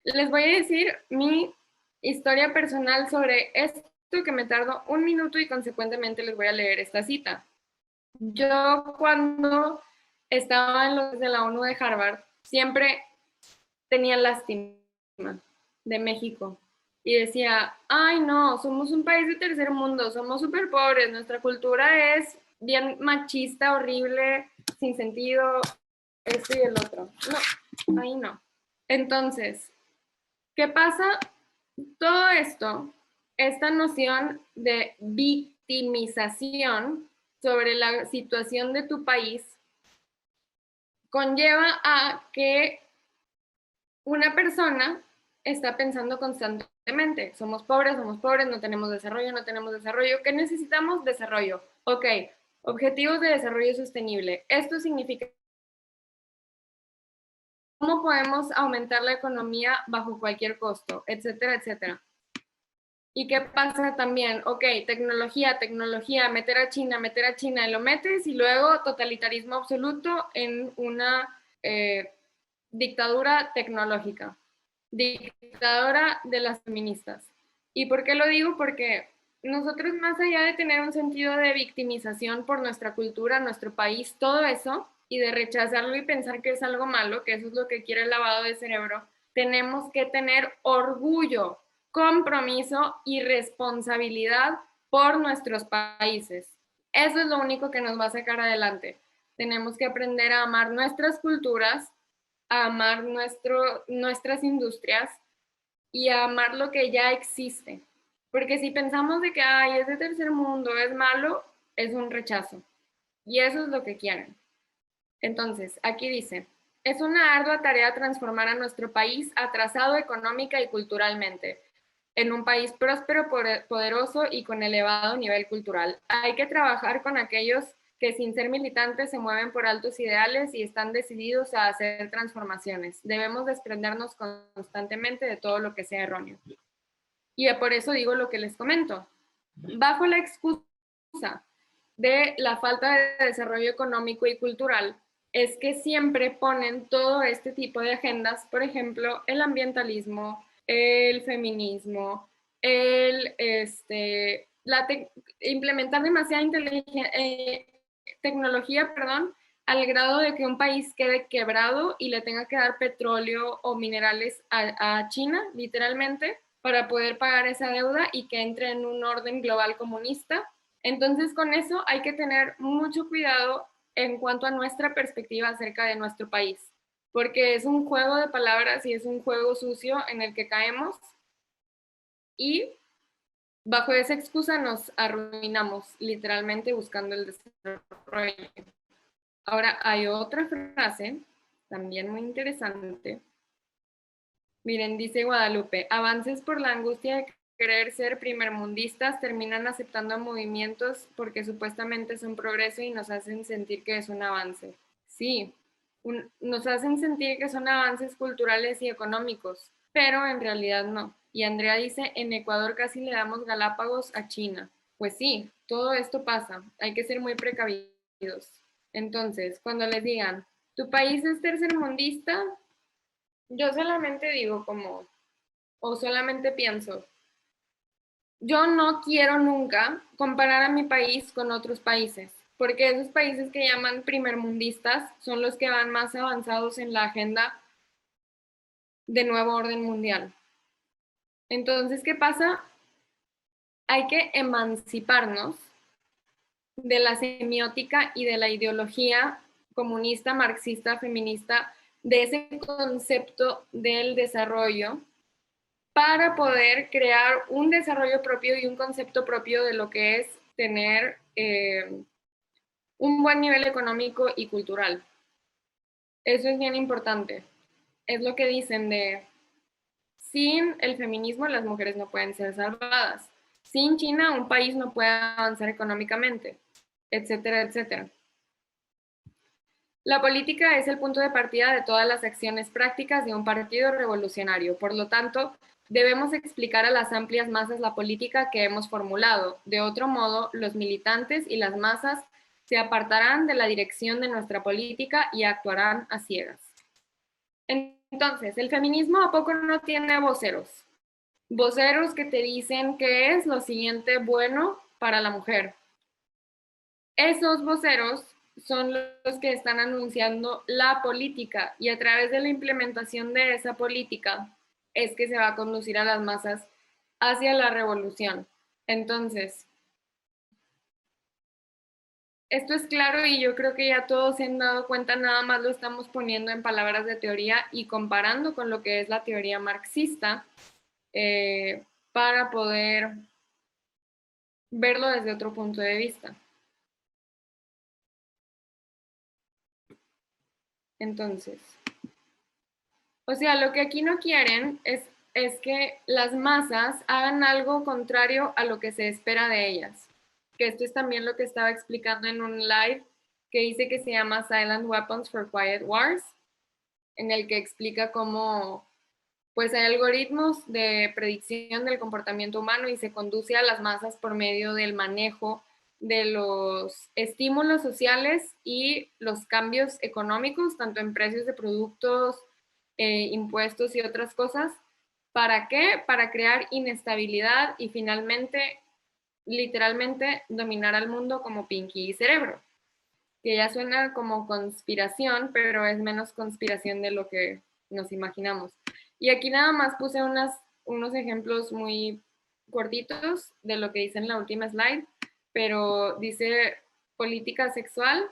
les voy a decir mi historia personal sobre esto que me tardo un minuto y consecuentemente les voy a leer esta cita. Yo cuando estaba en los de la ONU de Harvard, siempre tenía lástima de México y decía, ay no, somos un país de tercer mundo, somos súper pobres, nuestra cultura es bien machista, horrible, sin sentido, esto y el otro. No, ahí no. Entonces, ¿qué pasa? Todo esto, esta noción de victimización sobre la situación de tu país, conlleva a que una persona está pensando constantemente, somos pobres, no tenemos desarrollo, ¿qué necesitamos? Desarrollo. Ok, objetivos de desarrollo sostenible. Esto significa cómo podemos aumentar la economía bajo cualquier costo, etcétera, etcétera. ¿Y qué pasa también? Ok, tecnología, meter a China, y lo metes y luego totalitarismo absoluto en una dictadura tecnológica, dictadura de las feministas. ¿Y por qué lo digo? Porque nosotros, más allá de tener un sentido de victimización por nuestra cultura, nuestro país, todo eso, y de rechazarlo y pensar que es algo malo, que eso es lo que quiere el lavado de cerebro, tenemos que tener orgullo, compromiso y responsabilidad por nuestros países. Eso es lo único que nos va a sacar adelante. Tenemos que aprender a amar nuestras culturas, a amar nuestras industrias y a amar lo que ya existe. Porque si pensamos de que ay, es de tercer mundo, es malo, es un rechazo. Y eso es lo que quieren. Entonces, aquí dice, es una ardua tarea transformar a nuestro país atrasado económica y culturalmente en un país próspero, poderoso y con elevado nivel cultural. Hay que trabajar con aquellos que sin ser militantes se mueven por altos ideales y están decididos a hacer transformaciones. Debemos desprendernos constantemente de todo lo que sea erróneo. Y por eso digo lo que les comento. Bajo la excusa de la falta de desarrollo económico y cultural, es que siempre ponen todo este tipo de agendas, por ejemplo, el ambientalismo, el feminismo, implementar demasiada tecnología, al grado de que un país quede quebrado y le tenga que dar petróleo o minerales a China, literalmente, para poder pagar esa deuda y que entre en un orden global comunista. Entonces, con eso hay que tener mucho cuidado en cuanto a nuestra perspectiva acerca de nuestro país, porque es un juego de palabras y es un juego sucio en el que caemos y bajo esa excusa nos arruinamos literalmente buscando el desarrollo. Ahora hay otra frase también muy interesante. Miren, dice Guadalupe, avances por la angustia de querer ser primermundistas terminan aceptando movimientos porque supuestamente son progreso y nos hacen sentir que es un avance. Sí, nos hacen sentir que son avances culturales y económicos, pero en realidad no. Y Andrea dice, en Ecuador casi le damos Galápagos a China. Pues sí, todo esto pasa, hay que ser muy precavidos. Entonces, cuando les digan, ¿tu país es tercermundista? Yo solamente digo como, o solamente pienso, yo no quiero nunca comparar a mi país con otros países, porque esos países que llaman primermundistas son los que van más avanzados en la agenda de nuevo orden mundial. Entonces, ¿qué pasa? Hay que emanciparnos de la semiótica y de la ideología comunista, marxista, feminista, de ese concepto del desarrollo para poder crear un desarrollo propio y un concepto propio de lo que es tener un buen nivel económico y cultural. Eso es bien importante. Es lo que dicen de, sin el feminismo las mujeres no pueden ser salvadas. Sin China un país no puede avanzar económicamente, etcétera, etcétera. La política es el punto de partida de todas las acciones prácticas de un partido revolucionario. Por lo tanto, debemos explicar a las amplias masas la política que hemos formulado. De otro modo, los militantes y las masas se apartarán de la dirección de nuestra política y actuarán a ciegas. Entonces, ¿el feminismo a poco no tiene voceros? Voceros que te dicen qué es lo siguiente bueno para la mujer. Esos voceros son los que están anunciando la política y a través de la implementación de esa política es que se va a conducir a las masas hacia la revolución. Entonces, esto es claro y yo creo que ya todos se han dado cuenta, nada más lo estamos poniendo en palabras de teoría y comparando con lo que es la teoría marxista para poder verlo desde otro punto de vista. Entonces, o sea, lo que aquí no quieren es que las masas hagan algo contrario a lo que se espera de ellas. Que esto es también lo que estaba explicando en un live que hice que se llama Silent Weapons for Quiet Wars, en el que explica cómo pues hay algoritmos de predicción del comportamiento humano y se conduce a las masas por medio del manejo de los estímulos sociales y los cambios económicos, tanto en precios de productos, impuestos y otras cosas. ¿Para qué? Para crear inestabilidad y finalmente, literalmente, dominar al mundo como Pinky y Cerebro, que ya suena como conspiración, pero es menos conspiración de lo que nos imaginamos. Y aquí nada más puse unos ejemplos muy cortitos de lo que dice en la última slide, pero dice política sexual,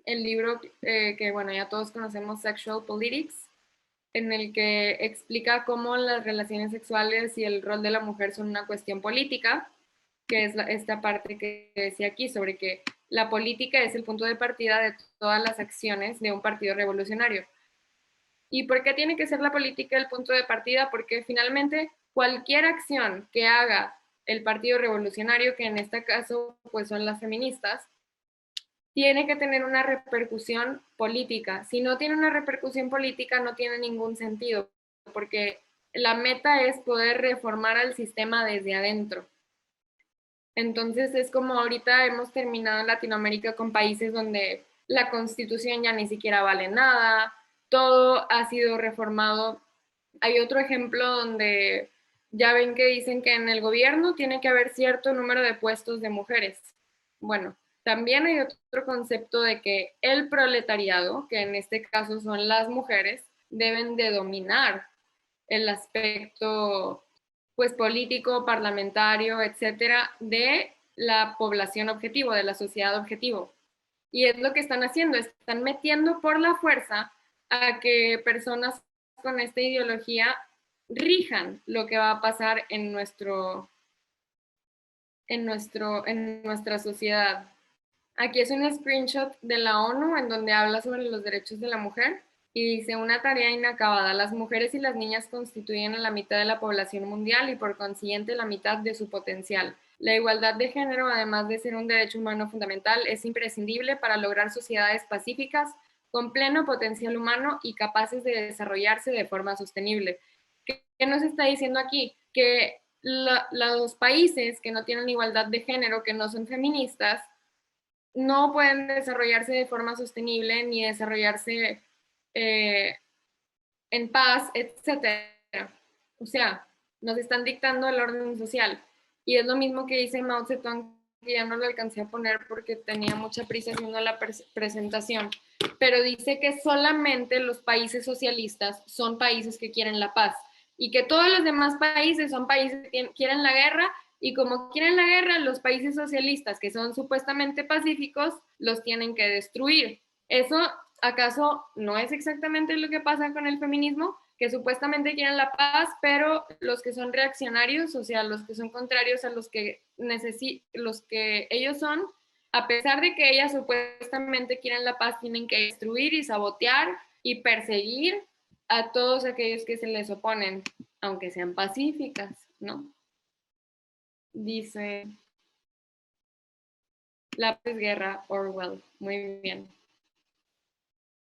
el libro que bueno, ya todos conocemos, Sexual Politics, en el que explica cómo las relaciones sexuales y el rol de la mujer son una cuestión política, que es esta parte que decía aquí sobre que la política es el punto de partida de todas las acciones de un partido revolucionario. ¿Y por qué tiene que ser la política el punto de partida? Porque finalmente cualquier acción que haga el partido revolucionario, que en este caso pues son las feministas, tiene que tener una repercusión política. Si no tiene una repercusión política, no tiene ningún sentido, porque la meta es poder reformar al sistema desde adentro. Entonces es como ahorita hemos terminado en Latinoamérica con países donde la constitución ya ni siquiera vale nada, todo ha sido reformado. Hay otro ejemplo donde ya ven que dicen que en el gobierno tiene que haber cierto número de puestos de mujeres. Bueno, también hay otro concepto de que el proletariado, que en este caso son las mujeres, deben de dominar el aspecto pues político, parlamentario, etcétera, de la población objetivo, de la sociedad objetivo. Y es lo que están haciendo, están metiendo por la fuerza a que personas con esta ideología rijan lo que va a pasar en nuestra sociedad. Aquí es un screenshot de la ONU en donde habla sobre los derechos de la mujer y dice una tarea inacabada. Las mujeres y las niñas constituyen a la mitad de la población mundial y por consiguiente la mitad de su potencial. La igualdad de género, además de ser un derecho humano fundamental, es imprescindible para lograr sociedades pacíficas con pleno potencial humano y capaces de desarrollarse de forma sostenible. ¿Qué nos está diciendo aquí? Que los países que no tienen igualdad de género, que no son feministas, no pueden desarrollarse de forma sostenible ni desarrollarse eh, en paz, etcétera. O sea, nos están dictando el orden social. Y es lo mismo que dice Mao Zedong, que ya no lo alcancé a poner porque tenía mucha prisa haciendo la presentación, pero dice que solamente los países socialistas son países que quieren la paz y que todos los demás países son países que quieren la guerra y como quieren la guerra, los países socialistas que son supuestamente pacíficos los tienen que destruir. ¿Eso acaso no es exactamente lo que pasa con el feminismo? Que supuestamente quieren la paz, pero los que son reaccionarios, o sea, los que son contrarios a los que ellos son, a pesar de que ellas supuestamente quieren la paz, tienen que destruir y sabotear y perseguir a todos aquellos que se les oponen, aunque sean pacíficas, ¿no? Dice la guerra Orwell. Muy bien.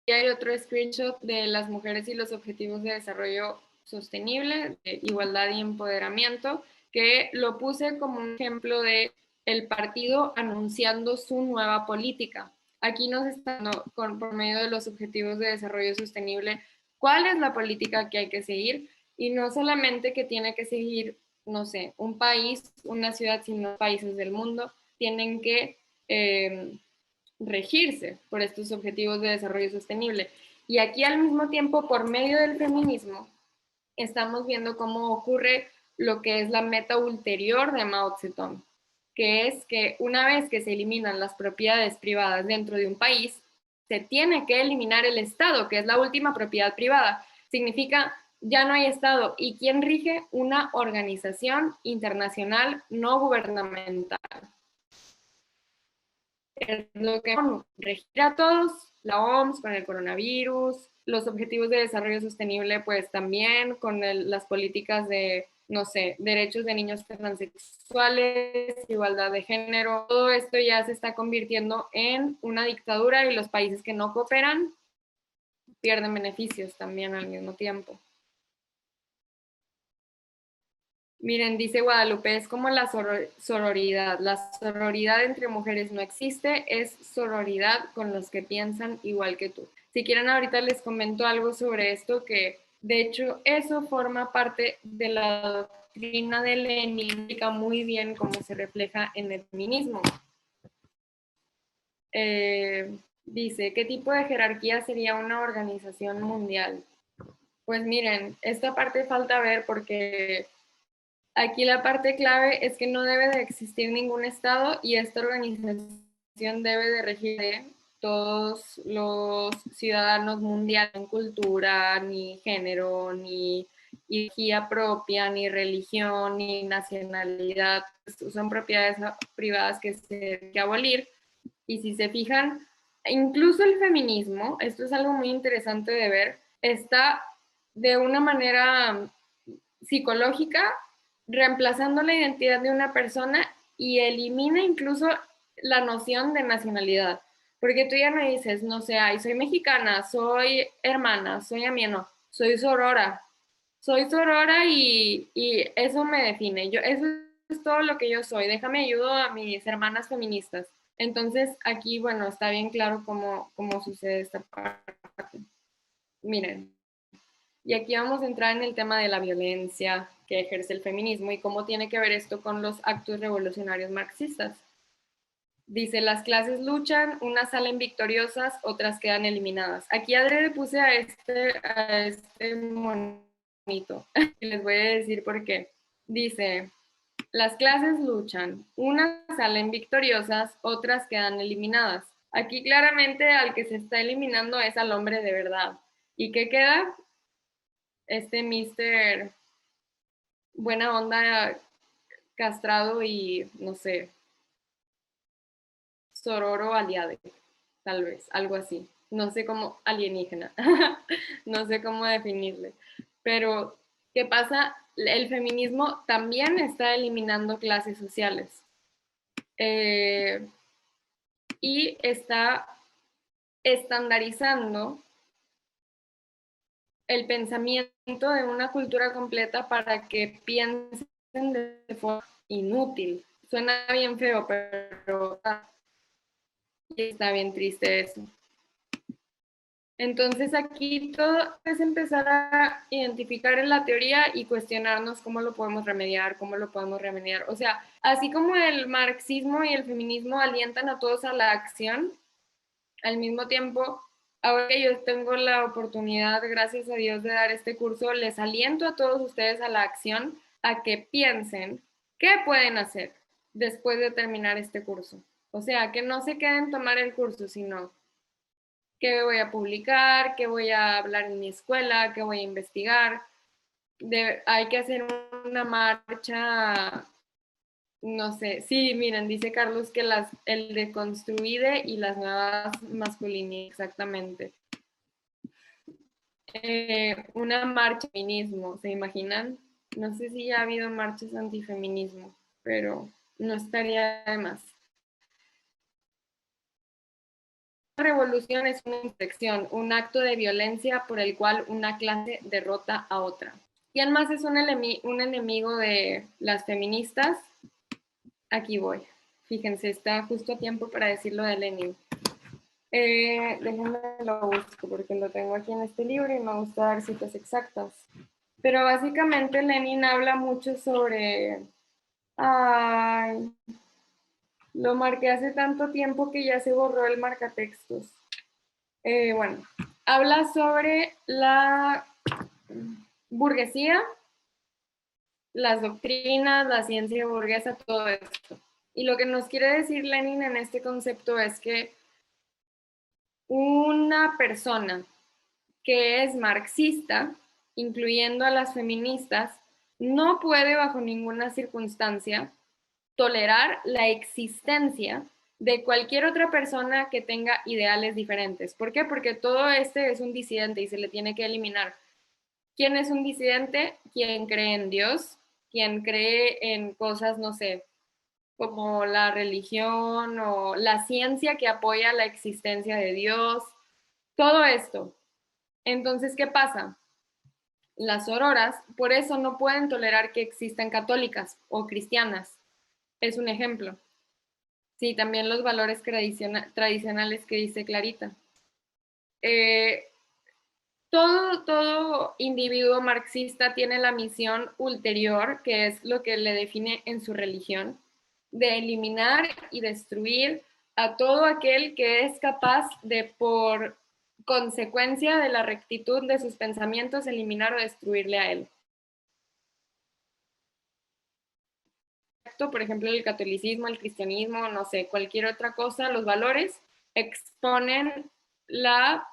Y hay otro screenshot de las mujeres y los objetivos de desarrollo sostenible, de igualdad y empoderamiento, que lo puse como un ejemplo de el partido anunciando su nueva política. Aquí nos están por medio de los objetivos de desarrollo sostenible cuál es la política que hay que seguir y no solamente que tiene que seguir, no sé, un país, una ciudad, sino países del mundo tienen que regirse por estos objetivos de desarrollo sostenible. Y aquí al mismo tiempo, por medio del feminismo, estamos viendo cómo ocurre lo que es la meta ulterior de Mao Zedong, que es que una vez que se eliminan las propiedades privadas dentro de un país, se tiene que eliminar el Estado, que es la última propiedad privada. Significa, ya no hay Estado. ¿Y quién rige? Una organización internacional no gubernamental. Es lo que regir a todos, la OMS con el coronavirus, los objetivos de desarrollo sostenible, pues también con las políticas de, no sé, derechos de niños transexuales, igualdad de género, todo esto ya se está convirtiendo en una dictadura y los países que no cooperan pierden beneficios también al mismo tiempo. Miren, dice Guadalupe, es como la sororidad. La sororidad entre mujeres no existe, es sororidad con los que piensan igual que tú. Si quieren, ahorita les comento algo sobre esto, que de hecho eso forma parte de la doctrina de Lenin, muy bien cómo se refleja en el feminismo. Dice, ¿qué tipo de jerarquía sería una organización mundial? Pues miren, esta parte falta ver porque aquí la parte clave es que no debe de existir ningún Estado y esta organización debe de regir de todos los ciudadanos mundiales, en cultura, ni género, ni ideología propia, ni religión, ni nacionalidad. Son propiedades privadas que se tienen que abolir. Y si se fijan, incluso el feminismo, esto es algo muy interesante de ver, está de una manera psicológica reemplazando la identidad de una persona y elimina incluso la noción de nacionalidad. Porque tú ya no dices, no sé, ay, soy mexicana, soy hermana, soy amiga, no, soy sorora. Soy sorora y eso me define. Eso es todo lo que yo soy. Déjame ayudo a mis hermanas feministas. Entonces, aquí, bueno, está bien claro cómo sucede esta parte. Miren, y aquí vamos a entrar en el tema de la violencia que ejerce el feminismo y cómo tiene que ver esto con los actos revolucionarios marxistas. Dice, las clases luchan, unas salen victoriosas, otras quedan eliminadas. Aquí adrede puse a este monito y les voy a decir por qué. Dice, las clases luchan, unas salen victoriosas, otras quedan eliminadas. Aquí claramente al que se está eliminando es al hombre de verdad. ¿Y qué queda? Este mister buena onda castrado y, no sé, sororo aliade, tal vez, algo así. No sé cómo, alienígena, no sé cómo definirle. Pero, ¿qué pasa? El feminismo también está eliminando clases sociales y está estandarizando el pensamiento de una cultura completa para que piensen de forma inútil. Suena bien feo, pero está bien triste eso. Entonces aquí todo es empezar a identificar en la teoría y cuestionarnos cómo lo podemos remediar, cómo lo podemos remediar. O sea, así como el marxismo y el feminismo alientan a todos a la acción, al mismo tiempo, ahora que yo tengo la oportunidad, gracias a Dios, de dar este curso, les aliento a todos ustedes a la acción, a que piensen qué pueden hacer después de terminar este curso. O sea, que no se queden tomar el curso, sino qué voy a publicar, qué voy a hablar en mi escuela, qué voy a investigar. Hay que hacer una marcha, no sé, sí, miren, dice Carlos que el de construide y las nuevas masculinidades, exactamente. Una marcha feminismo, ¿se imaginan? No sé si ya ha habido marchas antifeminismo, pero no estaría de más. Una revolución es una insurrección, un acto de violencia por el cual una clase derrota a otra. ¿Quién más es un enemigo de las feministas? Aquí voy. Fíjense, está justo a tiempo para decirlo de Lenin. Déjenme lo busco porque lo tengo aquí en este libro y me gusta dar citas exactas. Pero básicamente Lenin habla mucho sobre... Ay, Lo marqué hace tanto tiempo que ya se borró el marcatextos. Bueno, habla sobre la burguesía, las doctrinas, la ciencia burguesa, todo esto. Y lo que nos quiere decir Lenin en este concepto es que una persona que es marxista, incluyendo a las feministas, no puede bajo ninguna circunstancia tolerar la existencia de cualquier otra persona que tenga ideales diferentes. ¿Por qué? Porque todo este es un disidente y se le tiene que eliminar. ¿Quién es un disidente? Quien cree en Dios, quien cree en cosas, no sé, como la religión o la ciencia que apoya la existencia de Dios, todo esto. Entonces, ¿qué pasa? Las sororas, por eso no pueden tolerar que existan católicas o cristianas. Es un ejemplo. Sí, también los valores tradicionales que dice Clarita. Eh, todo individuo marxista tiene la misión ulterior, que es lo que le define en su religión, de eliminar y destruir a todo aquel que es capaz de, por consecuencia de la rectitud de sus pensamientos, eliminar o destruirle a él. Por ejemplo, el catolicismo, el cristianismo, no sé, cualquier otra cosa, los valores exponen la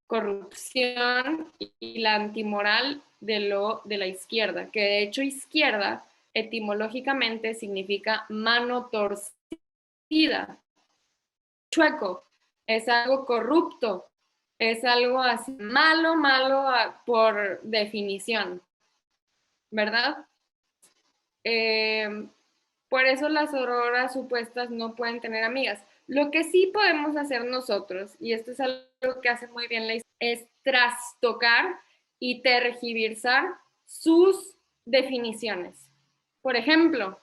corrupción y la antimoral de la izquierda, que de hecho izquierda etimológicamente significa mano torcida, chueco, es algo corrupto, es algo así malo, malo por definición, ¿verdad? Eh, por eso las auroras supuestas no pueden tener amigas. Lo que sí podemos hacer nosotros, y esto es algo que hace muy bien la historia, es trastocar y tergiversar sus definiciones. Por ejemplo,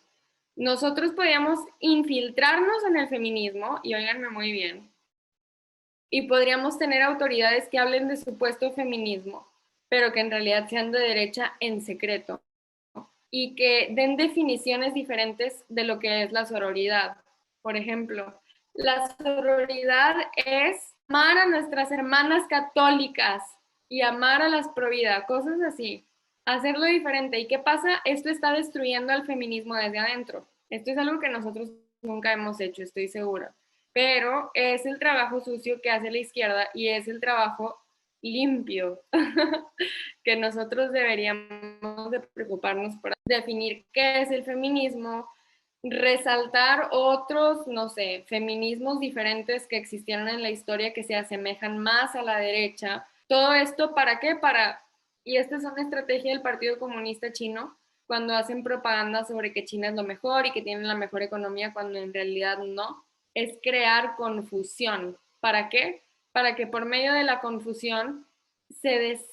nosotros podríamos infiltrarnos en el feminismo, y óiganme muy bien, y podríamos tener autoridades que hablen de supuesto feminismo, pero que en realidad sean de derecha en secreto y que den definiciones diferentes de lo que es la sororidad. Por ejemplo, la sororidad es amar a nuestras hermanas católicas y amar a las pro vida, cosas así, hacerlo diferente. ¿Y qué pasa? Esto está destruyendo al feminismo desde adentro. Esto es algo que nosotros nunca hemos hecho, estoy segura. Pero es el trabajo sucio que hace la izquierda y es el trabajo limpio que nosotros deberíamos de preocuparnos por definir qué es el feminismo, resaltar otros, no sé, feminismos diferentes que existieron en la historia que se asemejan más a la derecha. Todo esto, ¿para qué? Y esta es una estrategia del Partido Comunista Chino, cuando hacen propaganda sobre que China es lo mejor y que tienen la mejor economía, cuando en realidad no, es crear confusión. ¿Para qué? Para que por medio de la confusión se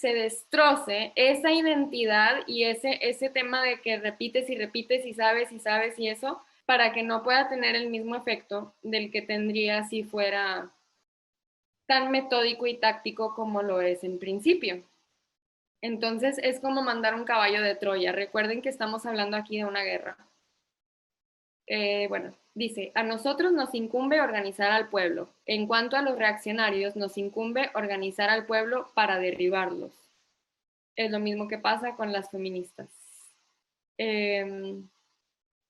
destroce esa identidad y ese tema de que repites y repites y sabes y eso, para que no pueda tener el mismo efecto del que tendría si fuera tan metódico y táctico como lo es en principio. Entonces es como mandar un caballo de Troya. Recuerden que estamos hablando aquí de una guerra. Bueno, dice, a nosotros nos incumbe organizar al pueblo. En cuanto a los reaccionarios, nos incumbe organizar al pueblo para derribarlos. Es lo mismo que pasa con las feministas.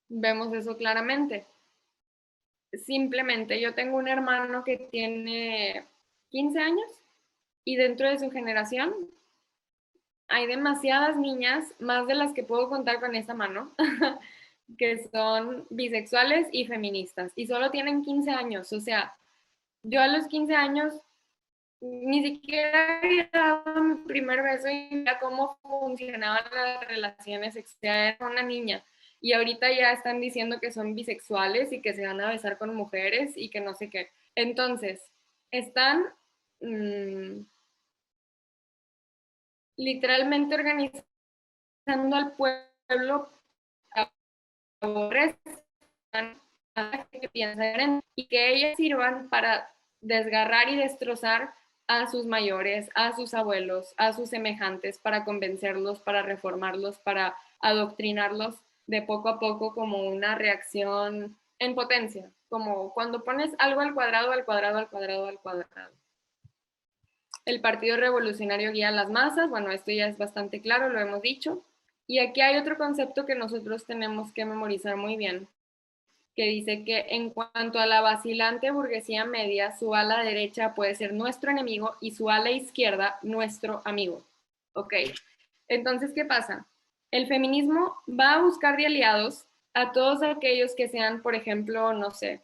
Vemos eso claramente. Simplemente yo tengo un hermano que tiene 15 años y dentro de su generación hay demasiadas niñas, más de las que puedo contar con esta mano, que son bisexuales y feministas y solo tienen 15 años. O sea, yo a los 15 años ni siquiera había dado mi primer beso y veía cómo funcionaban las relaciones sexuales. Era una niña y ahorita ya están diciendo que son bisexuales y que se van a besar con mujeres y que no sé qué. Entonces, están literalmente organizando al pueblo a que piensan y que ellas sirvan para desgarrar y destrozar a sus mayores, a sus abuelos, a sus semejantes, para convencerlos, para reformarlos, para adoctrinarlos. de poco a poco como una reacción en potencia, como cuando pones algo al cuadrado, al cuadrado, al cuadrado, al cuadrado. El Partido Revolucionario guía a las masas, bueno, esto ya es bastante claro, lo hemos dicho. Y aquí hay otro concepto que nosotros tenemos que memorizar muy bien, que dice que en cuanto a la vacilante burguesía media, su ala derecha puede ser nuestro enemigo y su ala izquierda nuestro amigo. ¿Ok? Entonces, ¿qué pasa? El feminismo va a buscar de aliados a todos aquellos que sean, por ejemplo, no sé,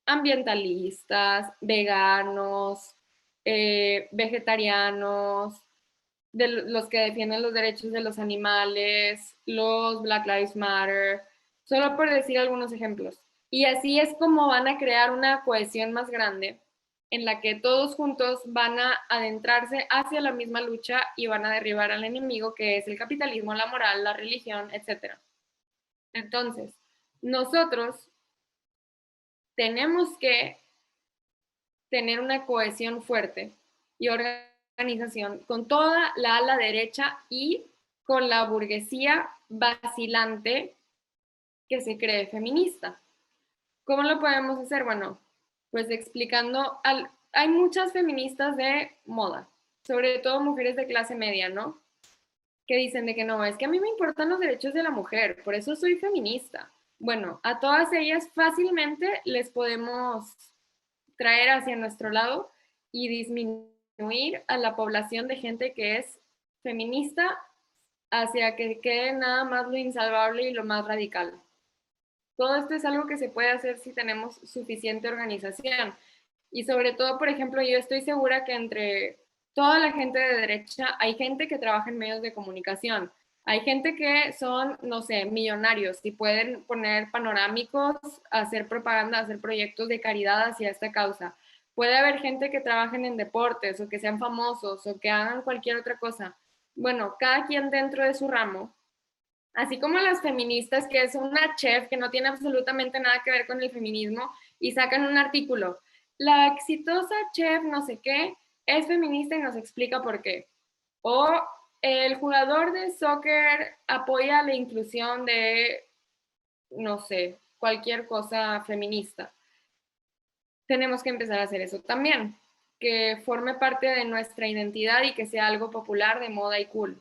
ambientalistas, veganos, vegetarianos, de los que defienden los derechos de los animales, los Black Lives Matter, solo por decir algunos ejemplos. Y así es como van a crear una cohesión más grande en la que todos juntos van a adentrarse hacia la misma lucha y van a derribar al enemigo que es el capitalismo, la moral, la religión, etc. Entonces, nosotros tenemos que tener una cohesión fuerte y organización con toda la ala derecha y con la burguesía vacilante que se cree feminista. ¿Cómo lo podemos hacer? Bueno, pues explicando, hay muchas feministas de moda, sobre todo mujeres de clase media, ¿no? Que dicen de que no, es que a mí me importan los derechos de la mujer, por eso soy feminista. Bueno, a todas ellas fácilmente les podemos traer hacia nuestro lado y disminuir a la población de gente que es feminista hacia que quede nada más lo insalvable y lo más radical. Todo esto es algo que se puede hacer si tenemos suficiente organización. Y sobre todo, por ejemplo, yo estoy segura que entre toda la gente de derecha hay gente que trabaja en medios de comunicación. Hay gente que son, no sé, millonarios y pueden poner panorámicos, hacer propaganda, hacer proyectos de caridad hacia esta causa. Puede haber gente que trabajen en deportes o que sean famosos o que hagan cualquier otra cosa. Bueno, cada quien dentro de su ramo, así como las feministas, que es una chef que no tiene absolutamente nada que ver con el feminismo y sacan un artículo. La exitosa chef no sé qué es feminista y nos explica por qué. O el jugador de soccer apoya la inclusión de, no sé, cualquier cosa feminista. Tenemos que empezar a hacer eso también, que forme parte de nuestra identidad y que sea algo popular, de moda y cool.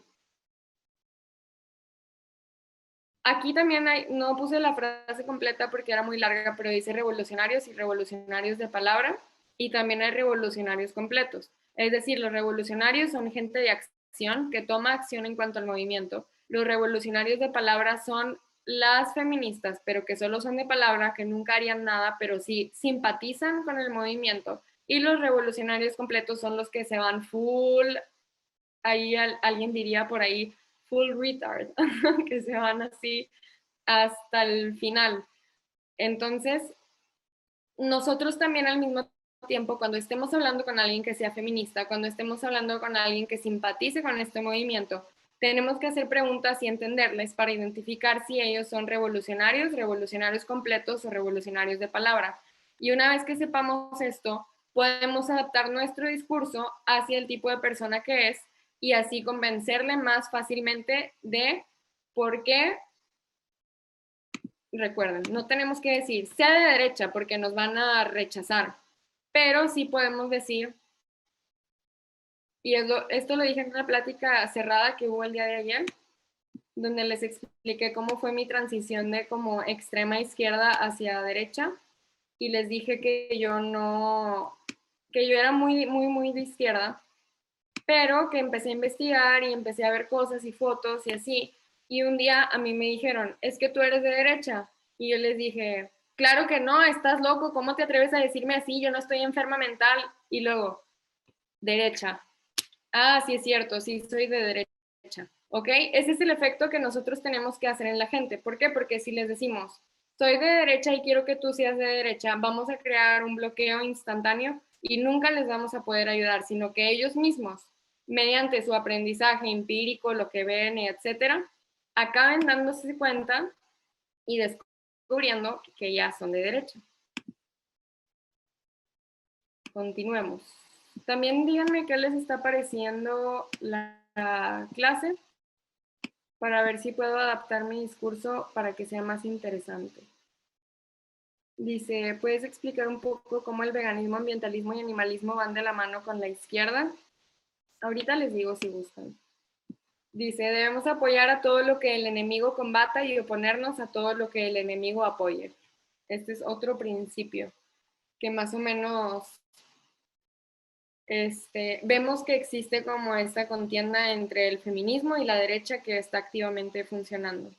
Aquí también hay, no puse la frase completa porque era muy larga, pero dice revolucionarios y revolucionarios de palabra, y también hay revolucionarios completos. Es decir, los revolucionarios son gente de acción que toma acción en cuanto al movimiento. Los revolucionarios de palabra son las feministas, pero que solo son de palabra, que nunca harían nada, pero sí simpatizan con el movimiento. Y los revolucionarios completos son los que se van full, ahí alguien diría por ahí, full retard, que se van así hasta el final. Entonces, nosotros también al mismo tiempo, cuando estemos hablando con alguien que sea feminista, cuando estemos hablando con alguien que simpatice con este movimiento, tenemos que hacer preguntas y entenderles para identificar si ellos son revolucionarios, revolucionarios completos o revolucionarios de palabra. Y una vez que sepamos esto, podemos adaptar nuestro discurso hacia el tipo de persona que es y así convencerle más fácilmente de por qué. Recuerden, no tenemos que decir sea de derecha porque nos van a rechazar, pero sí podemos decir, y esto lo dije en una plática cerrada que hubo el día de ayer, donde les expliqué cómo fue mi transición de como extrema izquierda hacia derecha, y les dije que yo no, que yo era muy, muy, muy de izquierda, pero que empecé a investigar y empecé a ver cosas y fotos y así. Y un día a mí me dijeron, es que tú eres de derecha. Y yo les dije, claro que no, estás loco, ¿cómo te atreves a decirme así? Yo no estoy enferma mental. Y luego, derecha. Ah, sí es cierto, sí soy de derecha. ¿Ok? Ese es el efecto que nosotros tenemos que hacer en la gente. ¿Por qué? Porque si les decimos, soy de derecha y quiero que tú seas de derecha, vamos a crear un bloqueo instantáneo y nunca les vamos a poder ayudar, sino que ellos mismos, mediante su aprendizaje empírico, lo que ven, etcétera, acaben dándose cuenta y descubriendo que ya son de derecha. Continuemos. También díganme qué les está pareciendo la clase. para ver si puedo adaptar mi discurso para que sea más interesante. Dice, ¿puedes explicar un poco cómo el veganismo, ambientalismo y animalismo van de la mano con la izquierda? Ahorita les digo si gustan. Dice, debemos apoyar a todo lo que el enemigo combata y oponernos a todo lo que el enemigo apoye. Este es otro principio que más o menos vemos que existe como esta contienda entre el feminismo y la derecha que está activamente funcionando.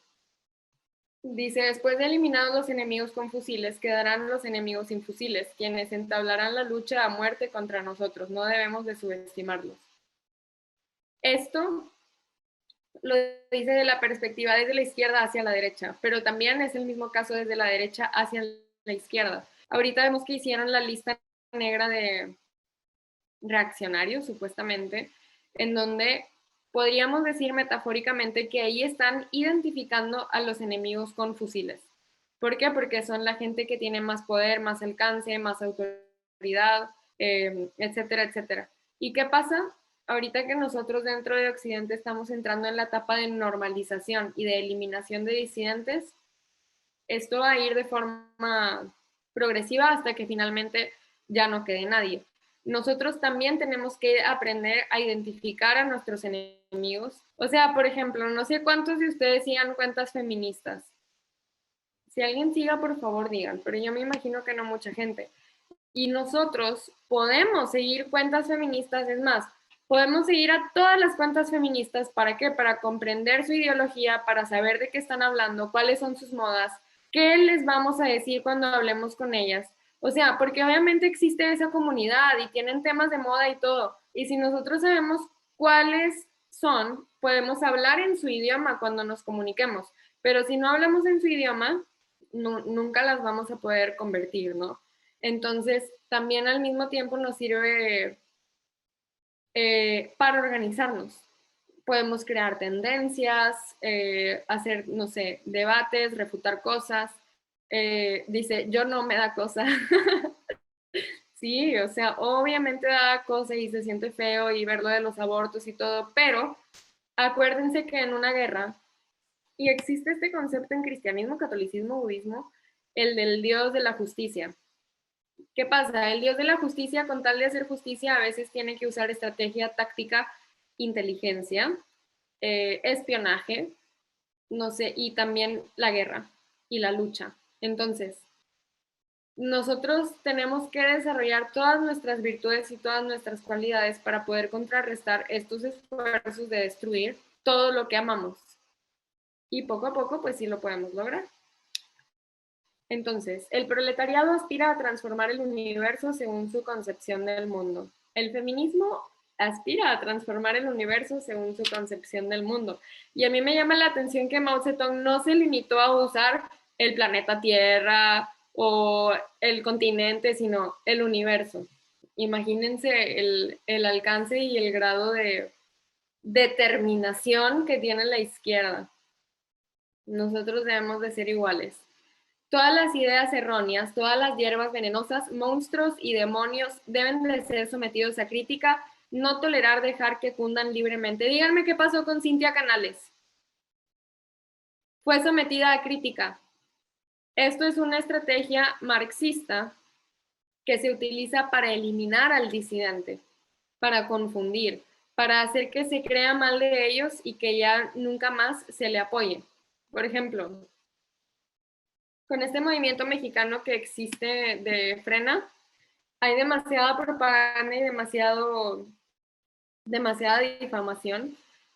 Dice, después de eliminados los enemigos con fusiles, quedarán los enemigos sin fusiles, quienes entablarán la lucha a muerte contra nosotros. No debemos de subestimarlos. Esto lo dice de la perspectiva desde la izquierda hacia la derecha, pero también es el mismo caso desde la derecha hacia la izquierda. Ahorita vemos que hicieron la lista negra de reaccionarios, supuestamente, en donde podríamos decir metafóricamente que ahí están identificando a los enemigos con fusiles. ¿Por qué? Porque son la gente que tiene más poder, más alcance, más autoridad, etcétera, etcétera. ¿Y qué pasa? Ahorita que nosotros dentro de Occidente estamos entrando en la etapa de normalización y de eliminación de disidentes, esto va a ir de forma progresiva hasta que finalmente ya no quede nadie. Nosotros también tenemos que aprender a identificar a nuestros enemigos. O sea, por ejemplo, no sé cuántos de ustedes sigan cuentas feministas. Si alguien siga, por favor digan, pero yo me imagino que no mucha gente. Y nosotros podemos seguir cuentas feministas, es más, podemos seguir a todas las cuentas feministas. ¿Para qué? Para comprender su ideología, para saber de qué están hablando, cuáles son sus modas, qué les vamos a decir cuando hablemos con ellas. O sea, porque obviamente existe esa comunidad y tienen temas de moda y todo. Y si nosotros sabemos cuáles son, podemos hablar en su idioma cuando nos comuniquemos. Pero si no hablamos en su idioma, nunca las vamos a poder convertir, ¿no? Entonces, también al mismo tiempo nos sirve para organizarnos. Podemos crear tendencias, hacer, no sé, debates, refutar cosas. Dice, yo no me da cosa. Sí, o sea, obviamente da cosa y se siente feo y ver lo de los abortos y todo, pero acuérdense que en una guerra, y existe este concepto en cristianismo, catolicismo, budismo, el del Dios de la justicia. ¿Qué pasa? El Dios de la justicia, con tal de hacer justicia, a veces tiene que usar estrategia, táctica, inteligencia, espionaje, no sé, y también la guerra y la lucha. Entonces, nosotros tenemos que desarrollar todas nuestras virtudes y todas nuestras cualidades para poder contrarrestar estos esfuerzos de destruir todo lo que amamos. Y poco a poco, pues sí lo podemos lograr. Entonces, el proletariado aspira a transformar el universo según su concepción del mundo. El feminismo aspira a transformar el universo según su concepción del mundo. Y a mí me llama la atención que Mao Zedong no se limitó a usar el planeta Tierra o el continente, sino el universo. Imagínense el alcance y el grado de determinación que tiene la izquierda. Nosotros debemos de ser iguales. Todas las ideas erróneas, todas las hierbas venenosas, monstruos y demonios deben de ser sometidos a crítica, no tolerar dejar que cundan libremente. Díganme qué pasó con Cintia Canales. Fue sometida a crítica. Esto es una estrategia marxista que se utiliza para eliminar al disidente, para confundir, para hacer que se crea mal de ellos y que ya nunca más se le apoye. Por ejemplo, con este movimiento mexicano que existe de Frena, hay demasiada propaganda y demasiada difamación,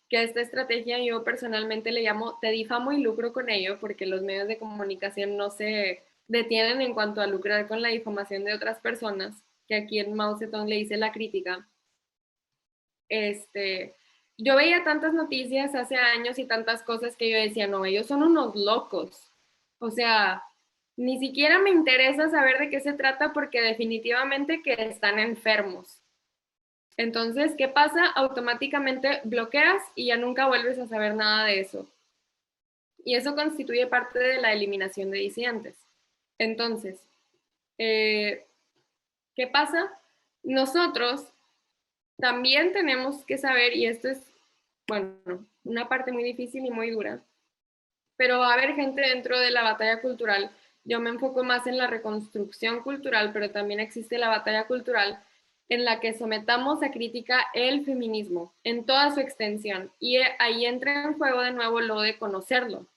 que a esta estrategia yo personalmente le llamo te difamo y lucro con ello, porque los medios de comunicación no se detienen en cuanto a lucrar con la difamación de otras personas, que aquí en Mao Zedong le dice la crítica. Yo veía tantas noticias hace años y tantas cosas que yo decía, no, ellos son unos locos. O sea, ni siquiera me interesa saber de qué se trata porque definitivamente que están enfermos. Entonces, ¿qué pasa? Automáticamente bloqueas y ya nunca vuelves a saber nada de eso. Y eso constituye parte de la eliminación de disidentes. Entonces, ¿qué pasa? Nosotros también tenemos que saber, y esto es, bueno, una parte muy difícil y muy dura, pero va a haber gente dentro de la batalla cultural. Yo me enfoco más en la reconstrucción cultural, pero también existe la batalla cultural en la que sometamos a crítica el feminismo en toda su extensión. Y ahí entra en juego de nuevo lo de conocerlo,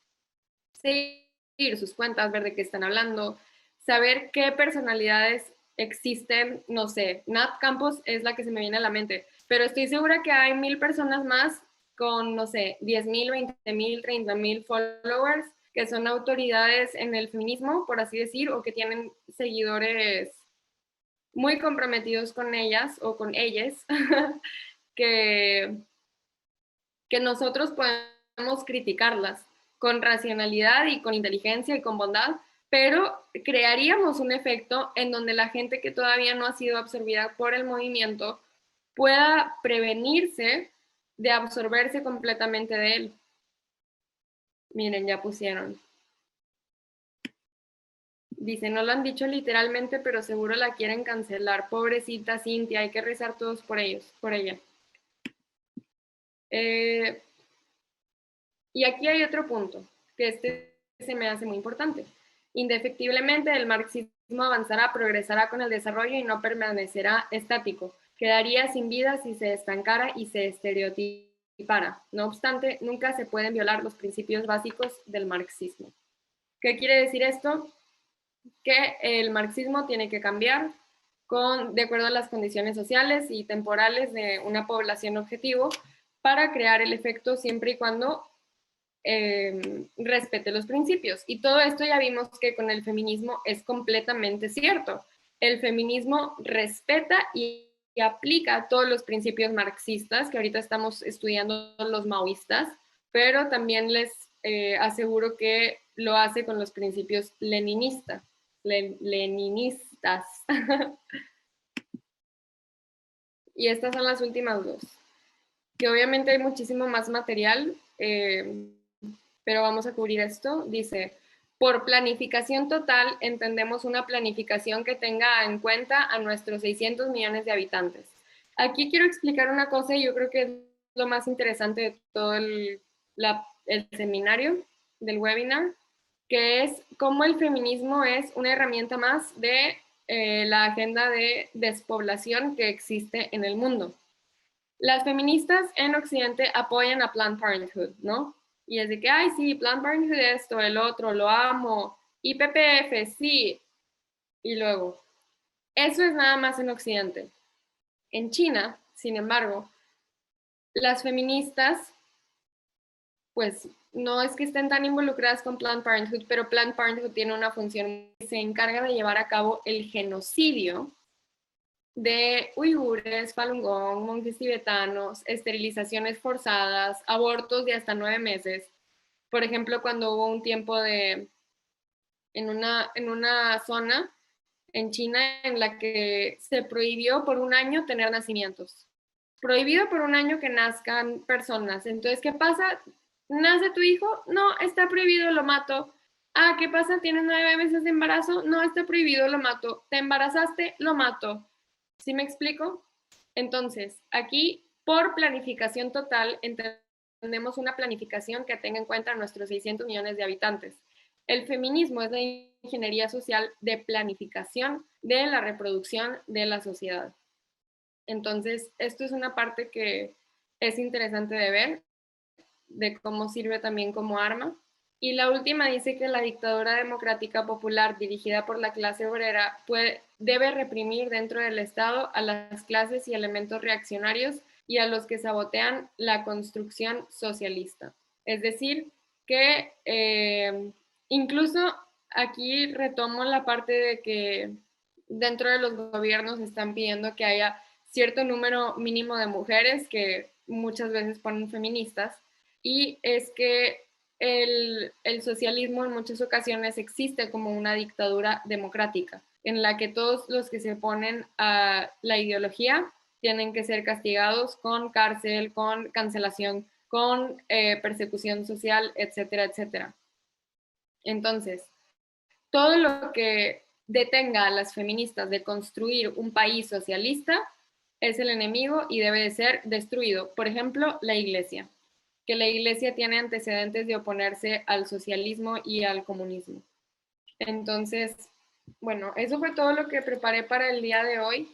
seguir sus cuentas, ver de qué están hablando, saber qué personalidades existen, no sé, Nat Campos es la que se me viene a la mente, pero estoy segura que hay 1000 personas más con, no sé, 10,000, 20,000, 30,000 followers que son autoridades en el feminismo, por así decir, o que tienen seguidores muy comprometidos con ellas o con ellas, que, que nosotros podemos criticarlas con racionalidad y con inteligencia y con bondad, pero crearíamos un efecto en donde la gente que todavía no ha sido absorbida por el movimiento pueda prevenirse de absorberse completamente de él. Miren, ya pusieron. Dice, no lo han dicho literalmente, pero seguro la quieren cancelar. Pobrecita Cintia, hay que rezar todos por ellos, por ella. Y aquí hay otro punto, que se me hace muy importante. Indefectiblemente el marxismo avanzará, progresará con el desarrollo y no permanecerá estático. Quedaría sin vida si se estancara y se estereotipara. No obstante, nunca se pueden violar los principios básicos del marxismo. ¿Qué quiere decir esto? Que el marxismo tiene que cambiar de acuerdo a las condiciones sociales y temporales de una población objetivo para crear el efecto siempre y cuando respete los principios. Y todo esto ya vimos que con el feminismo es completamente cierto. El feminismo respeta y aplica todos los principios marxistas, que ahorita estamos estudiando los maoístas, pero también les aseguro que lo hace con los principios leninistas. Leninistas. Y estas son las últimas dos. Que obviamente hay muchísimo más material, pero vamos a cubrir esto. Dice, por planificación total entendemos una planificación que tenga en cuenta a nuestros 600 millones de habitantes. Aquí quiero explicar una cosa y yo creo que es lo más interesante de todo el seminario, del webinar, que es cómo el feminismo es una herramienta más de la agenda de despoblación que existe en el mundo. Las feministas en Occidente apoyan a Planned Parenthood, ¿no? Y es de que, ay, sí, Planned Parenthood esto, el otro, lo amo, y PPF, sí. Y luego, eso es nada más en Occidente. En China, sin embargo, las feministas, pues no es que estén tan involucradas con Planned Parenthood, pero Planned Parenthood tiene una función que se encarga de llevar a cabo el genocidio de uigures, Falun Gong, monjes tibetanos, esterilizaciones forzadas, abortos de hasta 9 meses. Por ejemplo, cuando hubo un tiempo en una zona en China en la que se prohibió por un año tener nacimientos. Prohibido por un año que nazcan personas. Entonces, ¿qué pasa? ¿Nace tu hijo? No, está prohibido, lo mato. Ah, ¿qué pasa? ¿Tienes 9 meses de embarazo? No, está prohibido, lo mato. ¿Te embarazaste? Lo mato. ¿Sí me explico? Entonces, aquí, por planificación total, entendemos una planificación que tenga en cuenta a nuestros 600 millones de habitantes. El feminismo es la ingeniería social de planificación de la reproducción de la sociedad. Entonces, esto es una parte que es interesante de ver, de cómo sirve también como arma. Y la última dice que la dictadura democrática popular dirigida por la clase obrera debe reprimir dentro del Estado a las clases y elementos reaccionarios y a los que sabotean la construcción socialista. Es decir, que incluso aquí retomo la parte de que dentro de los gobiernos están pidiendo que haya cierto número mínimo de mujeres, que muchas veces ponen feministas, y es que el socialismo en muchas ocasiones existe como una dictadura democrática, en la que todos los que se oponen a la ideología tienen que ser castigados con cárcel, con cancelación, con persecución social, etcétera, etcétera. Entonces, todo lo que detenga a las feministas de construir un país socialista es el enemigo y debe de ser destruido. Por ejemplo, la iglesia, que la Iglesia tiene antecedentes de oponerse al socialismo y al comunismo. Entonces, bueno, eso fue todo lo que preparé para el día de hoy.